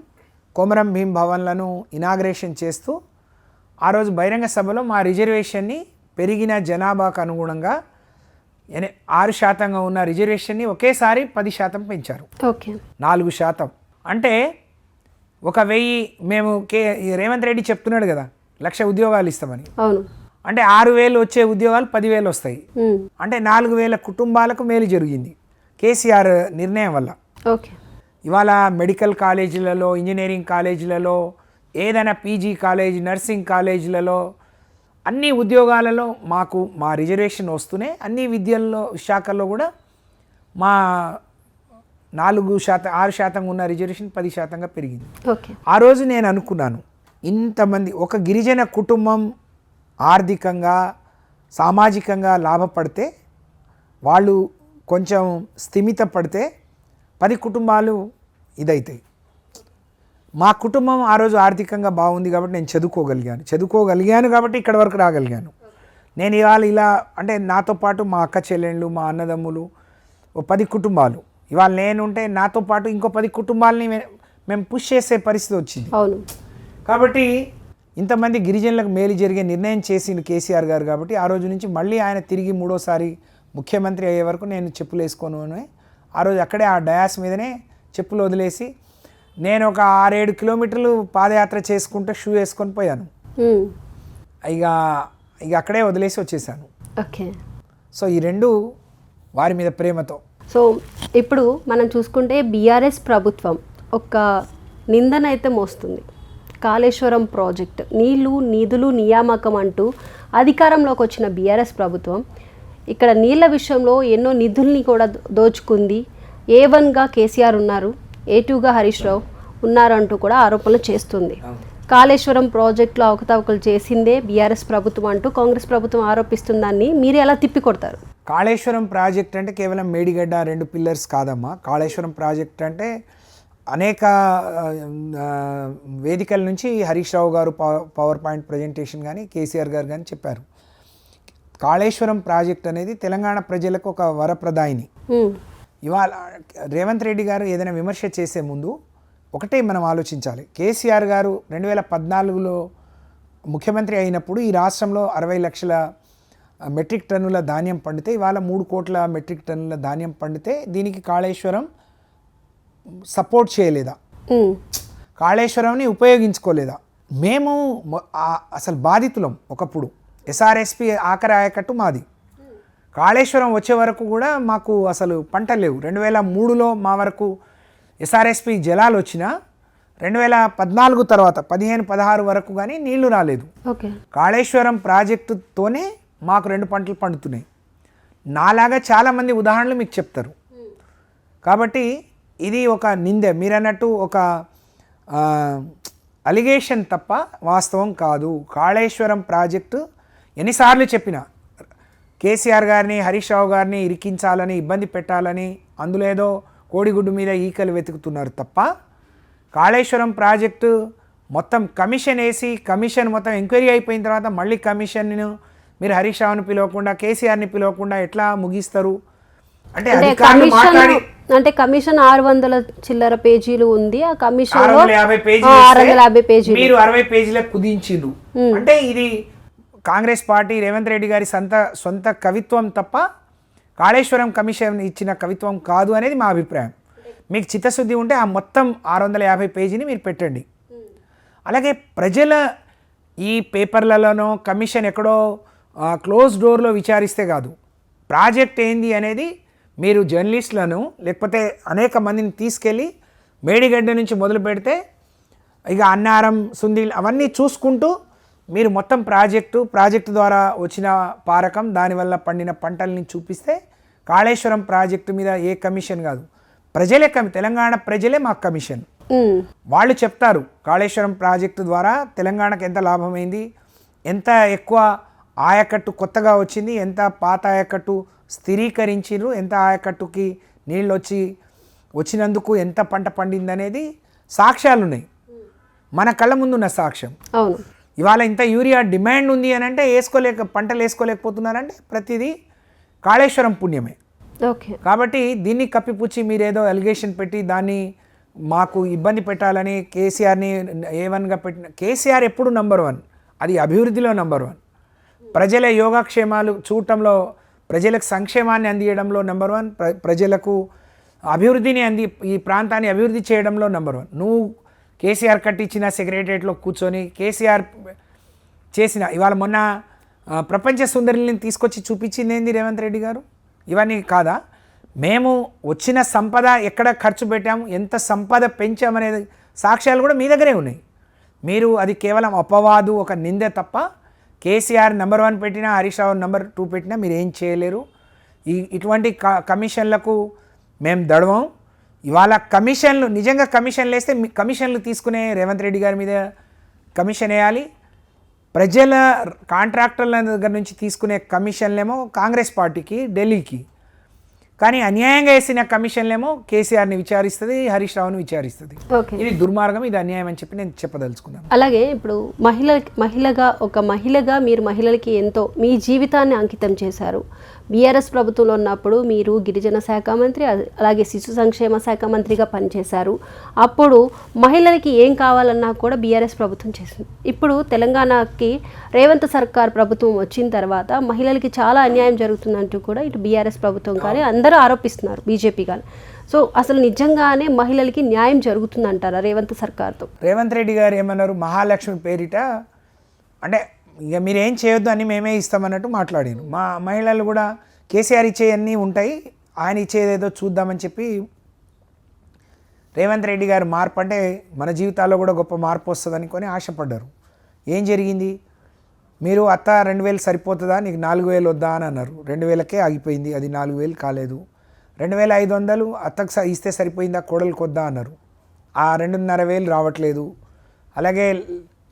కొమరం భీం భవన్లను ఇనాగ్రేషన్ చేస్తూ ఆ రోజు బహిరంగ సభలో మా రిజర్వేషన్ని పెరిగిన జనాభాకు అనుగుణంగా 6% ఉన్న రిజర్వేషన్ని ఒకేసారి 10% పెంచారు. ఓకే. 4%. అంటే 1000 మేము రేవంత్ రెడ్డి చెప్తున్నాడు కదా 1,00,000 ఉద్యోగాలు ఇస్తామని. అవును. అంటే 6,000 వచ్చే ఉద్యోగాలు 10,000 వస్తాయి. అంటే 4,000 కుటుంబాలకు మేలు జరిగింది కేసీఆర్ నిర్ణయం వల్ల. ఓకే. ఇవాళ మెడికల్ కాలేజీలలో, ఇంజనీరింగ్ కాలేజీలలో, ఏదైనా పీజీ కాలేజ్, నర్సింగ్ కాలేజీలలో అన్ని ఉద్యోగాలలో మాకు మా రిజర్వేషన్ వస్తూనే అన్ని విద్యల్లో శాఖల్లో కూడా మా 6% ఉన్న రిజర్వేషన్ 10%గా పెరిగింది. ఓకే. ఆ రోజు నేను అనుకున్నాను, ఇంతమంది ఒక గిరిజన కుటుంబం ఆర్థికంగా, సామాజికంగా లాభపడితే, వాళ్ళు కొంచెం స్థిమిత పడితే 10 కుటుంబాలు ఇదవుతాయి. మా కుటుంబం ఆ రోజు ఆర్థికంగా బాగుంది కాబట్టి నేను చదువుకోగలిగాను కాబట్టి ఇక్కడ వరకు రాగలిగాను. నేను ఇవాళ ఇలా అంటే నాతో పాటు మా అక్క చెల్లెళ్ళు, మా అన్నదమ్ములు 10 కుటుంబాలు, ఇవాళ నేనుంటే నాతో పాటు ఇంకో 10 కుటుంబాలని మేము పుష్ చేసే పరిస్థితి వచ్చింది. అవును. కాబట్టి ఇంతమంది గిరిజనులకు మేలు జరిగే నిర్ణయం చేసిండు కేసీఆర్ గారు కాబట్టి ఆ రోజు నుంచి మళ్ళీ ఆయన తిరిగి మూడోసారి ముఖ్యమంత్రి అయ్యే వరకు నేను చెప్పులు వేసుకోను అని ఆ రోజు అక్కడే ఆ డయాస్ మీదనే చెప్పులు వదిలేసి నేను ఒక 6-7 కిలోమీటర్లు పాదయాత్ర చేసుకుంటూ షూ వేసుకొని పోయాను. ఇక అక్కడే వదిలేసి వచ్చేసాను. ఓకే. సో ఈ రెండు వారి మీద ప్రేమతో. సో ఇప్పుడు మనం చూసుకుంటే బీఆర్ఎస్ ప్రభుత్వం ఒక నిందన అయితే మోస్తుంది. కాళేశ్వరం ప్రాజెక్ట్ నీళ్లు నిధులు నియామకం అంటూ అధికారంలోకి వచ్చిన బీఆర్ఎస్ ప్రభుత్వం ఇక్కడ నీళ్ల విషయంలో ఎన్నో నిధుల్ని కూడా దోచుకుంది. A1గా కేసీఆర్ ఉన్నారు, A2గా హరీష్ రావు ఉన్నారంటూ కూడా ఆరోపణలు చేస్తుంది. కాళేశ్వరం ప్రాజెక్టులో అవకతవకలు చేసిందే బీఆర్ఎస్ ప్రభుత్వం అంటూ కాంగ్రెస్ ప్రభుత్వం ఆరోపిస్తుందాన్ని మీరు ఎలా తిప్పికొడతారు? కాళేశ్వరం ప్రాజెక్ట్ అంటే కేవలం మేడిగడ్డ 2 పిల్లర్స్ కాదమ్మా. కాళేశ్వరం ప్రాజెక్ట్ అంటే అనేక వేదికల నుంచి హరీష్ రావు గారు పవర్ పాయింట్ ప్రజెంటేషన్ కానీ కేసీఆర్ గారు కానీ చెప్పారు. కాళేశ్వరం ప్రాజెక్ట్ అనేది తెలంగాణ ప్రజలకు ఒక వరప్రదాయిని. ఇవాళ రేవంత్ రెడ్డి గారు ఏదైనా విమర్శ చేసే ముందు ఒకటే మనం ఆలోచించాలి. కేసీఆర్ గారు 2014లో ముఖ్యమంత్రి అయినప్పుడు ఈ రాష్ట్రంలో 60 లక్షల మెట్రిక్ టన్నుల ధాన్యం పండితే ఇవాళ 3 కోట్ల మెట్రిక్ టన్నుల ధాన్యం పండితే దీనికి కాళేశ్వరం సపోర్ట్ చేయలేదా? కాళేశ్వరంని ఉపయోగించుకోలేదా? మేము అసలు బాధితులం. ఒకప్పుడు SRSP ఆఖరి ఆయకట్టు మాది. కాళేశ్వరం వచ్చే వరకు కూడా మాకు అసలు పంటలు లేవు. 2003లో మా వరకు SRSP జలాలు వచ్చినా 2014 తర్వాత 15-16 వరకు కానీ నీళ్లు రాలేదు. కాళేశ్వరం ప్రాజెక్టుతోనే మాకు 2 పంటలు పండుతున్నాయి. నాలాగా చాలామంది ఉదాహరణలు మీకు చెప్తారు. కాబట్టి ఇది ఒక నిందె, మీరన్నట్టు ఒక అలిగేషన్ తప్ప వాస్తవం కాదు. కాళేశ్వరం ప్రాజెక్టు ఎన్నిసార్లు చెప్పినా కేసీఆర్ గారిని హరీష్ రావు గారిని ఇరికించాలని ఇబ్బంది పెట్టాలని అందులో ఏదో కోడిగుడ్డు మీద ఈకలు వెతుకుతున్నారు తప్ప కాళేశ్వరం ప్రాజెక్టు మొత్తం కమిషన్ వేసి కమిషన్ మొత్తం ఎంక్వైరీ అయిపోయిన తర్వాత మళ్ళీ కమిషన్ను మీరు హరీష్ రావుని పిలవకుండా కేసీఆర్ని పిలవకుండా ఎట్లా ముగిస్తారు? అంటే కమిషన్ 600 చిల్లర పేజీలు ఉంది. ఆ కమిషన్ 650 పేజీలు మీరు 60 పేజీలకు కుదించిండ్రు. అంటే ఇది కాంగ్రెస్ పార్టీ రేవంత్ రెడ్డి గారి సొంత కవిత్వం తప్ప కాళేశ్వరం కమిషన్ ఇచ్చిన కవిత్వం కాదు అనేది మా అభిప్రాయం. మీకు చిత్తశుద్ధి ఉంటే ఆ మొత్తం 650 పేజీని మీరు పెట్టండి. అలాగే ప్రజల ఈ పేపర్లలోనో కమిషన్ ఎక్కడో క్లోజ్ డోర్లో విచారిస్తే కాదు, ప్రాజెక్ట్ ఏంది అనేది మీరు జర్నలిస్టులను లేకపోతే అనేక మందిని తీసుకెళ్ళి మేడిగడ్డ నుంచి మొదలు పెడితే ఇక అన్నారం సుందీల్ అవన్నీ చూసుకుంటూ మీరు మొత్తం ప్రాజెక్టు ద్వారా వచ్చిన పారకం దానివల్ల పండిన పంటల్ని చూపిస్తే కాళేశ్వరం ప్రాజెక్టు మీద ఏ కమిషన్ కాదు, ప్రజలే తెలంగాణ ప్రజలే మాకు కమిషన్. వాళ్ళు చెప్తారు కాళేశ్వరం ప్రాజెక్టు ద్వారా తెలంగాణకు ఎంత లాభమైంది, ఎంత ఎక్కువ ఆయకట్టు కొత్తగా వచ్చింది, ఎంత పాత ఆయకట్టు స్థిరీకరించారు, ఎంత ఆయకట్టుకి నీళ్ళు వచ్చినందుకు ఎంత పంట పండింది అనేది సాక్ష్యాలు ఉన్నాయి. మన కళ్ళ ముందున్న సాక్ష్యం. అవును. ఇవాళ ఇంత యూరియా డిమాండ్ ఉంది అని అంటే పంటలు వేసుకోలేకపోతున్నారంటే ప్రతిదీ కాళేశ్వరం పుణ్యమే. కాబట్టి దీన్ని కప్పిపుచ్చి మీరేదో అలిగేషన్ పెట్టి దాన్ని మాకు ఇబ్బంది పెట్టాలని కేసీఆర్ని A1గా పెట్టిన కేసీఆర్ ఎప్పుడు నంబర్ 1, అది అభివృద్ధిలో నంబర్ 1, ప్రజల యోగక్షేమాలు చూడటంలో ప్రజలకు సంక్షేమాన్ని అందించడంలో నంబర్ 1, ప్రజలకు అభివృద్ధిని ఈ ప్రాంతాన్ని అభివృద్ధి చేయడంలో నంబర్ 1. నువ్వు కేసీఆర్ కట్టించిన సెక్రటరియట్లో కూర్చొని కేసీఆర్ చేసిన ఇవాళ మొన్న ప్రపంచ సుందరిని తీసుకొచ్చి చూపించింది ఏంది రేవంత్ రెడ్డి గారు? ఇవన్నీ కాదా? మేము వచ్చిన సంపద ఎక్కడ ఖర్చు పెట్టాము, ఎంత సంపద పెంచామనేది సాక్ష్యాలు కూడా మీ దగ్గరే ఉన్నాయి. మీరు అది కేవలం అపవాదు, ఒక నిందే తప్ప కేసీఆర్ నెంబర్ 1 పెట్టినా హరీష్ రావు నెంబర్ 2 పెట్టినా మీరు ఏం చేయలేరు. ఇటువంటి కమిషన్లకు మేము దడవం. ఇవాళ కమిషన్లు నిజంగా కమిషన్లు వేస్తే కమిషన్లు తీసుకునే రేవంత్ రెడ్డి గారి మీద కమిషన్ వేయాలి. ప్రజల కాంట్రాక్టర్ల దగ్గర నుంచి తీసుకునే కమిషన్లేమో కాంగ్రెస్ పార్టీకి ఢిల్లీకి. కానీ అన్యాయంగా వేసిన కమిషన్లేమో కేసీఆర్ని విచారిస్తుంది, హరీష్ రావుని విచారిస్తుంది. ఓకే, ఇది దుర్మార్గం, ఇది అన్యాయం అని చెప్పి నేను చెప్పదలుచుకున్నాను. అలాగే ఇప్పుడు మహిళగా మీరు మహిళలకి ఎంతో మీ జీవితాన్ని అంకితం చేశారు. బీఆర్ఎస్ ప్రభుత్వంలో ఉన్నప్పుడు మీరు గిరిజన శాఖ మంత్రి, అలాగే శిశు సంక్షేమ శాఖ మంత్రిగా పనిచేశారు. అప్పుడు మహిళలకి ఏం కావాలన్నా కూడా బీఆర్ఎస్ ప్రభుత్వం చేసింది. ఇప్పుడు తెలంగాణకి రేవంత్ సర్కార్ ప్రభుత్వం వచ్చిన తర్వాత మహిళలకి చాలా అన్యాయం జరుగుతుందంటూ కూడా ఇటు బీఆర్ఎస్ ప్రభుత్వం కానీ అందరూ ఆరోపిస్తున్నారు, బీజేపీ కానీ. సో అసలు నిజంగానే మహిళలకి న్యాయం జరుగుతుందంటారా రేవంత్ సర్కార్తో? రేవంత్ రెడ్డి గారు ఏమన్నారు, మహాలక్ష్మి పేరిట అంటే ఇక మీరు ఏం చేయొద్దు అని మేమే ఇస్తామన్నట్టు మాట్లాడాను. మా మహిళలు కూడా కేసీఆర్ ఇచ్చేవన్నీ ఉంటాయి, ఆయన ఇచ్చేదేదో చూద్దామని చెప్పి రేవంత్ రెడ్డి గారు మార్పు అంటే మన జీవితాల్లో కూడా గొప్ప మార్పు వస్తుంది అనుకొని ఆశపడ్డారు. ఏం జరిగింది, మీరు అత్త 2000 సరిపోతుందా, నీకు 4000 వద్దా అని అన్నారు. 2000కే ఆగిపోయింది, అది 4000 కాలేదు. 2500 అత్తకు ఇస్తే సరిపోయిందా, కోడలికి వద్దా అన్నారు. ఆ 2500 రావట్లేదు. అలాగే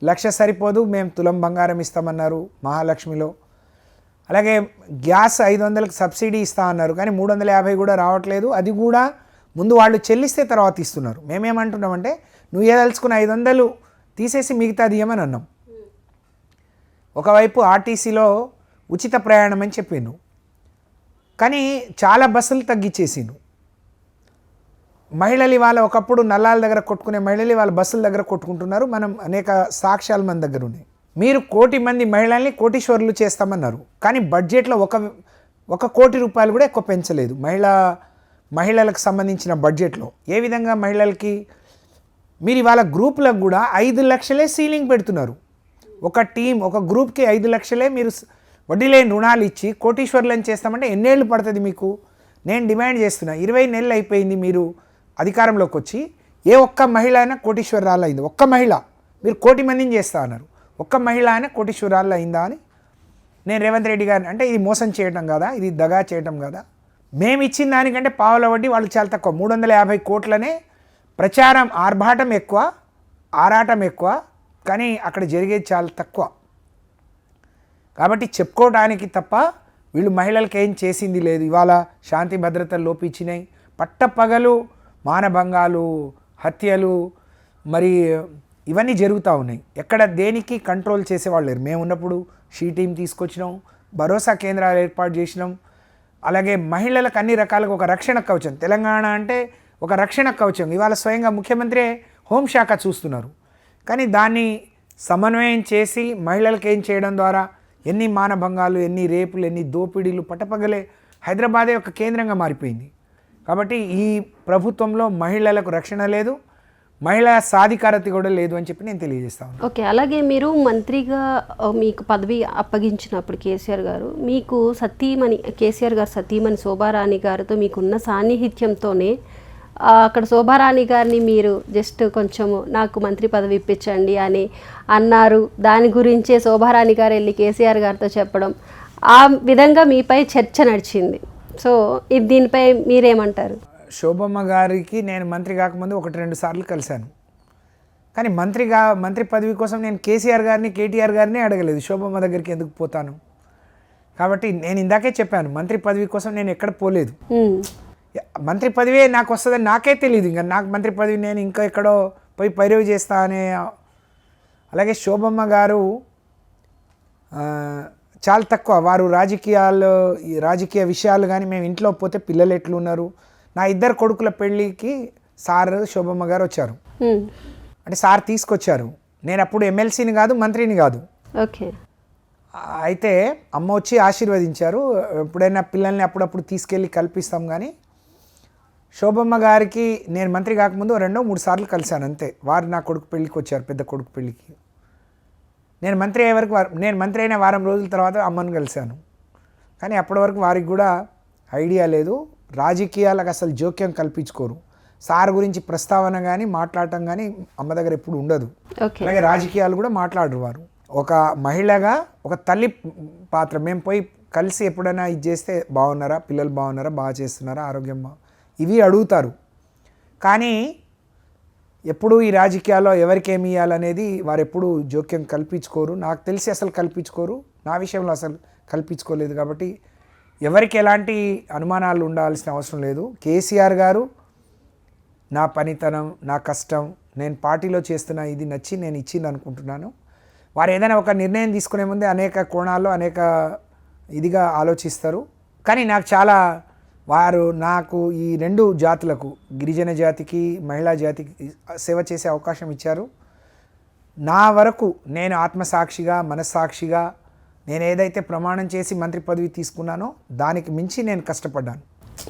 1,00,000 సరిపోదు, మేము తులం బంగారం ఇస్తామన్నారు మహాలక్ష్మిలో. అలాగే గ్యాస్ 500కి సబ్సిడీ ఇస్తా అన్నారు, కానీ 350 కూడా రావట్లేదు. అది కూడా ముందు వాళ్ళు చెల్లిస్తే తర్వాత ఇస్తున్నారు. మేమేమంటున్నామంటే నువ్వు ఏదలుచుకున్న 500 తీసేసి మిగతాది ఇవ్వమని అన్నాం. ఒకవైపు ఆర్టీసీలో ఉచిత ప్రయాణం అని చెప్పిండు, కానీ చాలా బస్సులు తగ్గించేసిండు. మహిళలు ఇవాళ ఒకప్పుడు నల్లాల దగ్గర కొట్టుకునే మహిళలు ఇవాళ బస్సుల దగ్గర కొట్టుకుంటున్నారు. మనం అనేక సాక్ష్యాలు మన దగ్గర ఉన్నాయి. మీరు 1,00,00,000 మంది మహిళల్ని కోటీశ్వరులు చేస్తామన్నారు, కానీ బడ్జెట్లో ఒక కోటి రూపాయలు కూడా ఎక్కువ పెంచలేదు మహిళలకు సంబంధించిన బడ్జెట్లో. ఏ విధంగా మహిళలకి మీరు ఇవాళ గ్రూపులకు కూడా 5 లక్షలే సీలింగ్ పెడుతున్నారు. ఒక టీం, ఒక గ్రూప్కి 5 లక్షలే మీరు వడ్డీ లేని రుణాలు ఇచ్చి కోటీశ్వరులను చేస్తామంటే ఎన్నేళ్ళు పడుతుంది మీకు? నేను డిమాండ్ చేస్తున్నా, 20 నెలలు అయిపోయింది మీరు అధికారంలోకి వచ్చి, ఏ ఒక్క మహిళ అయినా కోటీశ్వరాలు అయింది? ఒక్క మహిళ, మీరు 1,00,00,000 మందిని చేస్తా అన్నారు, ఒక్క మహిళ అయినా కోటీశ్వరాలు అయిందా అని నేను రేవంత్ రెడ్డి గారిని అంటే ఇది మోసం చేయటం కదా, ఇది దగా చేయటం కదా. మేము ఇచ్చిన దానికంటే పావుల వడ్డీ వాళ్ళు చాలా తక్కువ. 350 కోట్లనే ప్రచారం, ఆర్భాటం ఎక్కువ, ఆరాటం ఎక్కువ, కానీ అక్కడ జరిగేది చాలా తక్కువ. కాబట్టి చెప్పుకోవడానికి తప్ప వీళ్ళు మహిళలకు ఏం చేసింది లేదు. ఇవాళ శాంతి భద్రతలు లోపించినాయి, పట్టపగలు మానభంగాలు, హత్యలు, మరి ఇవన్నీ జరుగుతూ ఉన్నాయి. ఎక్కడ దేనికి కంట్రోల్ చేసేవాళ్ళు లేరు. మేము ఉన్నప్పుడు షీ టీం తీసుకొచ్చినాం, భరోసా కేంద్రాలు ఏర్పాటు చేసినాం. అలాగే మహిళలకు అన్ని రకాలుగా ఒక రక్షణ కవచం, తెలంగాణ అంటే ఒక రక్షణ కవచం. ఇవాళ స్వయంగా ముఖ్యమంత్రి హోంశాఖ చూస్తున్నారు, కానీ దాన్ని సమన్వయం చేసి మహిళలకు ఏం చేయడం ద్వారా ఎన్ని మానభంగాలు, ఎన్ని రేపులు, ఎన్ని దోపిడీలు పట్టపగలే హైదరాబాదే ఒక కేంద్రంగా మారిపోయింది. కాబట్టి ఈ ప్రభుత్వంలో మహిళలకు రక్షణ లేదు, మహిళా సాధికారత కూడా లేదు అని చెప్పి నేను తెలియజేస్తాను. ఓకే, అలాగే మీరు మంత్రిగా మీకు పదవి అప్పగించినప్పుడు కేసీఆర్ గారు మీకు కేసీఆర్ గారు సతీమణి శోభారాణి గారితో మీకున్న సాన్నిహిత్యంతోనే అక్కడ శోభారాణి గారిని మీరు జస్ట్ కొంచెము నాకు మంత్రి పదవి ఇప్పించండి అని అన్నారు. దాని గురించే శోభారాణి గారు వెళ్ళి కేసీఆర్ గారితో చెప్పడం, ఆ విధంగా మీపై చర్చ నడిచింది. సో దీనిపై మీరేమంటారు? శోభమ్మ గారికి నేను మంత్రి కాకముందు 1-2 సార్లు కలిశాను, కానీ మంత్రి పదవి కోసం నేను కేసీఆర్ గారిని, కేటీఆర్ గారిని అడగలేదు. శోభమ్మ దగ్గరికి ఎందుకు పోతాను? కాబట్టి నేను ఇందాకే చెప్పాను, మంత్రి పదవి కోసం నేను ఎక్కడ పోలేదు. మంత్రి పదవే నాకు వస్తుందని నాకే తెలియదు. ఇంకా నాకు మంత్రి పదవి నేను ఇంకా ఎక్కడో పోయి పైరవి చేస్తా అనే. అలాగే శోభమ్మ గారు చాలా తక్కువ, వారు రాజకీయ విషయాలు కానీ మేము ఇంట్లో పోతే పిల్లలు ఎట్లున్నారు, నా 2 కొడుకుల పెళ్ళికి సార్ శోభమ్మ గారు వచ్చారు. అంటే సార్ తీసుకొచ్చారు. నేను అప్పుడు ఎమ్మెల్సీని కాదు, మంత్రిని కాదు. ఓకే, అయితే అమ్మ వచ్చి ఆశీర్వదించారు. ఎప్పుడైనా పిల్లల్ని అప్పుడప్పుడు తీసుకెళ్ళి కల్పిస్తాం. కానీ శోభమ్మ గారికి నేను మంత్రి కాకముందు 2-3 సార్లు కలిశాను అంతే. వారు నా కొడుకు పెళ్ళికి వచ్చారు, పెద్ద కొడుకు పెళ్ళికి. నేను మంత్రి అయిన వారం రోజుల తర్వాత అమ్మను కలిశాను. కానీ అప్పటి వరకు వారికి కూడా ఐడియా లేదు. రాజకీయాలకు అసలు జోక్యం కల్పించుకోరు. సార్ గురించి ప్రస్తావన కానీ మాట్లాడటం కానీ అమ్మ దగ్గర ఎప్పుడు ఉండదు. అలాగే రాజకీయాలు కూడా మాట్లాడరు వారు. ఒక మహిళగా ఒక తల్లి పాత్ర. మేము పోయి కలిసి ఎప్పుడైనా ఇది చేస్తే బాగున్నారా, పిల్లలు బాగున్నారా, బాగా చేస్తున్నారా, ఆరోగ్యం ఇవి అడుగుతారు. కానీ ఎప్పుడు ఈ రాజకీయాల్లో ఎవరికేమి ఇవ్వాలనేది వారు ఎప్పుడు జోక్యం కల్పించుకోరు. నాకు తెలిసి అసలు కల్పించుకోరు. నా విషయంలో అసలు కల్పించుకోలేదు. కాబట్టి ఎవరికి ఎలాంటి అనుమానాలు ఉండాల్సిన అవసరం లేదు. కేసీఆర్ గారు నా పనితనం, నా కష్టం, నేను పార్టీలో చేస్తున్న ఇది నచ్చి నేను ఇచ్చింది అనుకుంటున్నాను. వారు ఏదైనా ఒక నిర్ణయం తీసుకునే ముందే అనేక కోణాల్లో అనేక ఇదిగా ఆలోచిస్తారు. కానీ వారు నాకు ఈ 2 జాతులకు, గిరిజన జాతికి, మహిళా జాతికి సేవ చేసే అవకాశం ఇచ్చారు. నా వరకు నేను ఆత్మసాక్షిగా, మనస్సాక్షిగా నేను ఏదైతే ప్రమాణం చేసి మంత్రి పదవి తీసుకున్నానో దానికి మించి నేను కష్టపడ్డాను.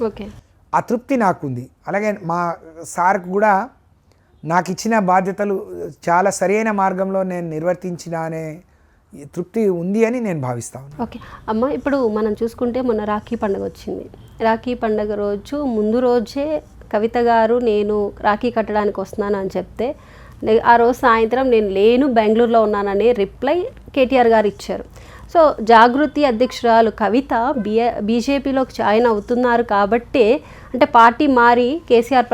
ఓకే, ఆ తృప్తి నాకుంది. అలాగే మా సార్కు కూడా నాకు ఇచ్చిన బాధ్యతలు చాలా సరైన మార్గంలో నేను నిర్వర్తించిన అనే తృప్తి ఉంది అని నేను భావిస్తాను. ఓకే అమ్మ, ఇప్పుడు మనం చూసుకుంటే మొన్న రాఖీ పండుగ వచ్చింది. రాఖీ పండుగ రోజు ముందు రోజే కవిత గారు నేను రాఖీ కట్టడానికి వస్తున్నాను అని చెప్తే ఆ రోజు సాయంత్రం నేను లేను, బెంగళూరులో ఉన్నానని రిప్లై కేటీఆర్ గారు ఇచ్చారు. సో జాగృతి అధ్యక్షురాలు కవిత బీజేపీలోకి జాయిన్ అవుతున్నారు కాబట్టే, అంటే పార్టీ మారి కేసీఆర్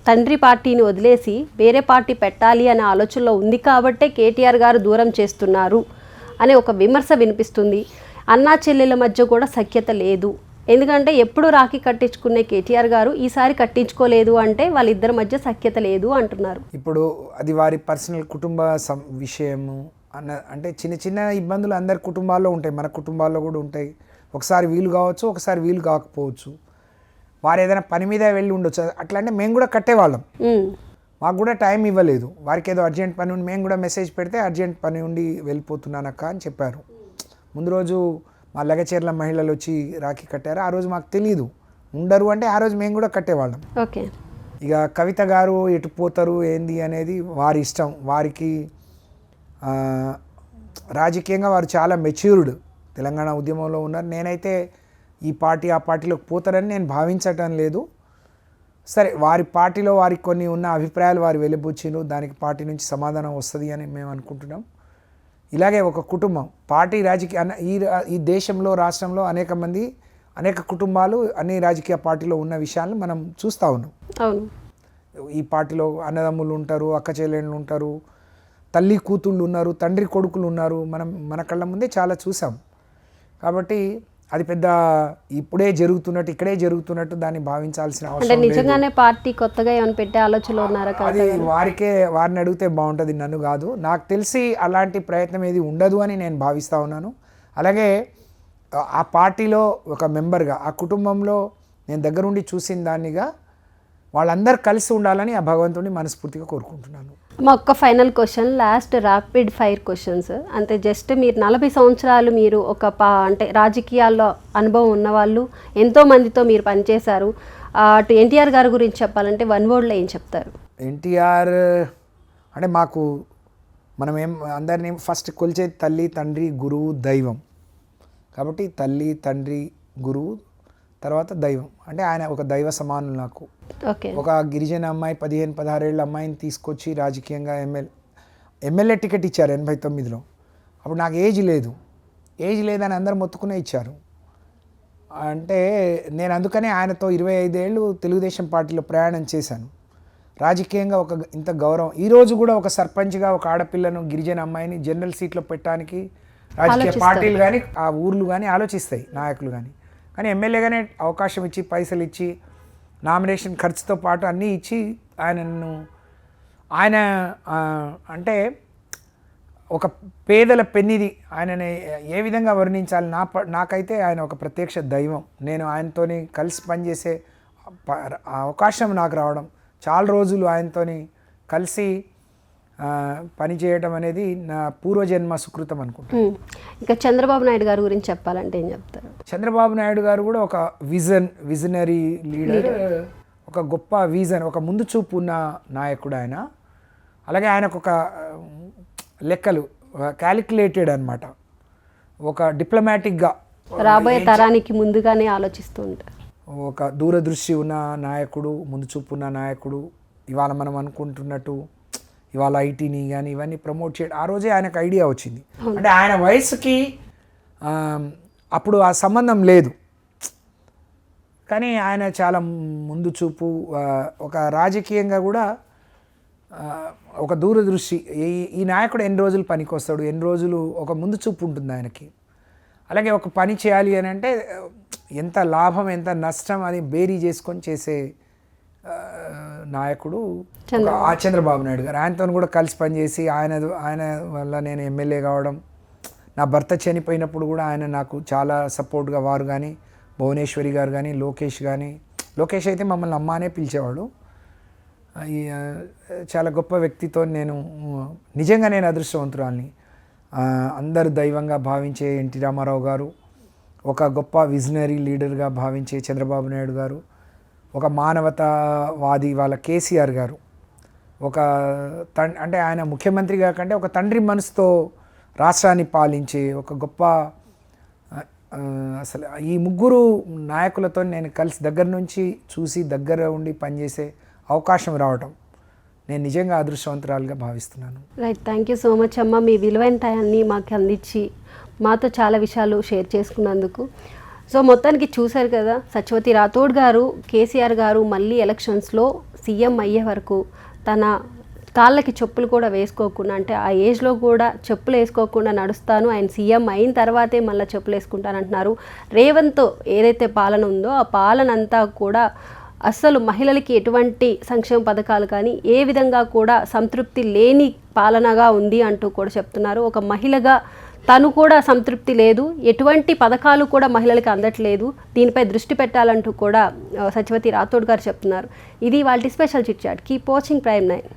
తండ్రి పార్టీని వదిలేసి వేరే పార్టీ పెట్టాలి అనే ఆలోచనలో ఉంది కాబట్టే కేటీఆర్ గారు దూరం చేస్తున్నారు అనే ఒక విమర్శ వినిపిస్తుంది. అన్నా చెల్లెల మధ్య కూడా సఖ్యత లేదు. ఎందుకంటే ఎప్పుడు రాఖీ కట్టించుకునే కేటీఆర్ గారు ఈసారి కట్టించుకోలేదు అంటే వాళ్ళిద్దరి మధ్య సఖ్యత లేదు అంటున్నారు. ఇప్పుడు అది వారి పర్సనల్ కుటుంబ విషయము అంటే చిన్న చిన్న ఇబ్బందులు అందరి కుటుంబాల్లో ఉంటాయి, మన కుటుంబాల్లో కూడా ఉంటాయి. ఒకసారి వీలు కావచ్చు, ఒకసారి వీలు కాకపోవచ్చు. వారు ఏదైనా పని మీద వెళ్ళి ఉండొచ్చు. అట్లా అంటే మేము కూడా కట్టేవాళ్ళం, మాకు కూడా టైం ఇవ్వలేదు. వారికి ఏదో అర్జెంట్ పని ఉండి మేము కూడా మెసేజ్ పెడితే అర్జెంట్ పని ఉండి వెళ్ళిపోతున్నానక్క అని చెప్పారు. ముందు రోజు మా లగచేర్ల మహిళలు వచ్చి రాఖీ కట్టారు. ఆ రోజు మాకు తెలియదు, ఉండరు అంటే ఆ రోజు మేము కూడా కట్టేవాళ్ళం. ఓకే, ఇక కవిత గారు ఎటు పోతారు ఏంది అనేది వారి ఇష్టం. వారికి రాజకీయంగా వారు చాలా మెచ్యూర్డ్, తెలంగాణ ఉద్యమంలో ఉన్నారు. నేనైతే ఈ పార్టీ ఆ పార్టీలోకి పోతారని నేను భావించటం లేదు. సరే, వారి పార్టీలో వారికి కొన్ని ఉన్న అభిప్రాయాలు వారు వెలిబుచ్చిండ్రు, దానికి పార్టీ నుంచి సమాధానం వస్తుంది అని మేము అనుకుంటున్నాం. ఇలాగే ఒక కుటుంబం, పార్టీ రాజకీయ ఈ దేశంలో, రాష్ట్రంలో అనేక కుటుంబాలు అన్ని రాజకీయ పార్టీలో ఉన్న విషయాలను మనం చూస్తూ ఉన్నాం. అవును, ఈ పార్టీలో అన్నదమ్ములు ఉంటారు, అక్క చెల్లెళ్ళు ఉంటారు, తల్లి కూతుళ్ళు ఉన్నారు, తండ్రి కొడుకులు ఉన్నారు. మన కళ్ళ ముందే చాలా చూసాం. కాబట్టి అది పెద్ద ఇప్పుడే జరుగుతున్నట్టు, ఇక్కడే జరుగుతున్నట్టు దాన్ని భావించాల్సిన అవసరం లేదు. నిజంగానే పార్టీ కొత్తగా ఏమైనా పెట్టే ఆలోచనలో ఉన్నారా? అది వారిని అడిగితే బాగుంటుంది, నన్ను కాదు. నాకు తెలిసి అలాంటి ప్రయత్నం ఏది ఉండదు అని నేను భావిస్తూ ఉన్నాను. అలాగే ఆ పార్టీలో ఒక మెంబర్గా, ఆ కుటుంబంలో నేను దగ్గరుండి చూసిన దాన్నిగా వాళ్ళందరూ కలిసి ఉండాలని ఆ భగవంతుడిని మనస్ఫూర్తిగా కోరుకుంటున్నాను. మా ఒక్క final question, last rapid fire questions. అంటే జస్ట్ మీరు 40 సంవత్సరాలు మీరు అంటే రాజకీయాల్లో అనుభవం ఉన్నవాళ్ళు, ఎంతోమందితో మీరు పనిచేశారు. అటు ఎన్టీఆర్ గారి గురించి చెప్పాలంటే 1 wordలో ఏం చెప్తారు? ఎన్టీఆర్ అంటే మనం అందరినీ ఫస్ట్ కొలిచేది తల్లి, తండ్రి, గురువు, దైవం. కాబట్టి తల్లి, తండ్రి, గురువు, తర్వాత దైవం. అంటే ఆయన ఒక దైవ సమానులు నాకు. ఒక గిరిజన అమ్మాయి 15-16 ఏళ్ళ అమ్మాయిని తీసుకొచ్చి రాజకీయంగా ఎమ్మెల్యే టికెట్ ఇచ్చారు 89లో. అప్పుడు నాకు ఏజ్ లేదని అందరూ మొత్తుకునే ఇచ్చారు. అంటే నేను అందుకనే ఆయనతో 25 ఏళ్ళు తెలుగుదేశం పార్టీలో ప్రయాణం చేశాను. రాజకీయంగా ఇంత గౌరవం. ఈరోజు కూడా ఒక సర్పంచ్గా ఒక ఆడపిల్లను, గిరిజన అమ్మాయిని జనరల్ సీట్లో పెట్టడానికి రాజకీయ పార్టీలు కానీ ఆ ఊర్లు కానీ ఆలోచిస్తాయి, నాయకులు కానీ. కానీ ఎమ్మెల్యేగానే అవకాశం ఇచ్చి, పైసలు ఇచ్చి, నామినేషన్ ఖర్చుతో పాటు అన్నీ ఇచ్చి ఆయన అంటే ఒక పేదల పెన్నిది. ఆయనని ఏ విధంగా వర్ణించాలి? నాకైతే ఆయన ఒక ప్రత్యక్ష దైవం. నేను ఆయనతోని కలిసి పనిచేసే అవకాశం నాకు రావడం, చాలా రోజులు ఆయనతోని కలిసి పనిచేయడం అనేది నా పూర్వజన్మ సుకృతం అనుకుంటాను. ఇంకా చంద్రబాబు నాయుడు గారి గురించి చెప్పాలంటే ఏం చెప్తారు? చంద్రబాబు నాయుడు గారు కూడా ఒక విజనరీ లీడర్, ఒక గొప్ప విజన్, ఒక ముందు చూపు ఉన్న నాయకుడు ఆయన. అలాగే ఆయనకు ఒక లెక్కలు క్యాలిక్యులేటెడ్ అనమాట. ఒక డిప్లొమాటిక్గా రాబోయే తరానికి ముందుగానే ఆలోచిస్తూ ఉంటారు. ఒక దూరదృష్టి ఉన్న నాయకుడు, ముందు చూపు ఉన్న నాయకుడు. ఇవాళ మనం అనుకుంటున్నట్టు ఇవాళ ఐటీని కానీ ఇవన్నీ ప్రమోట్ చేయడం ఆ రోజే ఆయనకు ఐడియా వచ్చింది. అంటే ఆయన వయసుకి అప్పుడు ఆ సంబంధం లేదు, కానీ ఆయన చాలా ముందు చూపు, ఒక రాజకీయంగా కూడా ఒక దూరదృష్టి. ఈ నాయకుడు ఎన్ని రోజులు పనికి వస్తాడు, ఎన్ని రోజులు, ఒక ముందు చూపు ఉంటుంది ఆయనకి. అలాగే ఒక పని చేయాలి అని అంటే ఎంత లాభం ఎంత నష్టం అని బేరీ చేసుకొని చేసే నాయకుడు చంద్రబాబు నాయుడు గారు. ఆయనతో కూడా కలిసి పనిచేసి ఆయన వల్ల నేను ఎమ్మెల్యే కావడం, నా భర్త చనిపోయినప్పుడు కూడా ఆయన నాకు చాలా సపోర్ట్గా వారు కానీ, భువనేశ్వరి గారు కానీ, లోకేష్ అయితే మమ్మల్ని అమ్మ అనే పిలిచేవాడు. చాలా గొప్ప వ్యక్తితో నిజంగా నేను అదృష్టవంతురాల్ని. అందరు దైవంగా భావించే ఎన్టీ రామారావు గారు, ఒక గొప్ప విజనరీ లీడర్గా భావించే చంద్రబాబు నాయుడు గారు, ఒక మానవతావాది వాళ్ళ కేసీఆర్ గారు, అంటే ఆయన ముఖ్యమంత్రి కాకంటే ఒక తండ్రి మనసుతో రాష్ట్రాన్ని పాలించే ఒక గొప్ప అసలు ఈ ముగ్గురు నాయకులతో నేను కలిసి దగ్గర నుంచి చూసి దగ్గర ఉండి పనిచేసే అవకాశం రావటం నేను నిజంగా అదృష్టవంతురాలుగా భావిస్తున్నాను. Right, thank you so much అమ్మ. మీ విలువైన టైంని మాకు అందించి మాతో చాలా విషయాలు షేర్ చేసుకున్నందుకు. సో మొత్తానికి చూశారు కదా, సత్యవతి రాథోడ్ గారు, కేసీఆర్ గారు మళ్ళీ ఎలక్షన్స్లో సీఎం అయ్యే వరకు తన కాళ్ళకి చెప్పులు కూడా వేసుకోకుండా, అంటే ఆ ఏజ్లో కూడా చెప్పులు వేసుకోకుండా నడుస్తాను, ఆయన సీఎం అయిన తర్వాతే మళ్ళీ చెప్పులు వేసుకుంటానంటున్నారు. రేవంత్ ఏదైతే పాలన ఉందో ఆ పాలన అంతా కూడా అస్సలు మహిళలకి ఎటువంటి సంక్షేమ పథకాలు కానీ ఏ విధంగా కూడా సంతృప్తి లేని పాలనగా ఉంది అంటూ కూడా చెప్తున్నారు. ఒక మహిళగా తను కూడా సంతృప్తి లేదు, ఎటువంటి పథకాలు కూడా మహిళలకు అందట్లేదు, దీనిపై దృష్టి పెట్టాలంటూ కూడా సత్యవతి రాథోడ్ గారు చెప్తున్నారు. ఇది వాళ్ళ special chit chat. Keep watching Prime 9.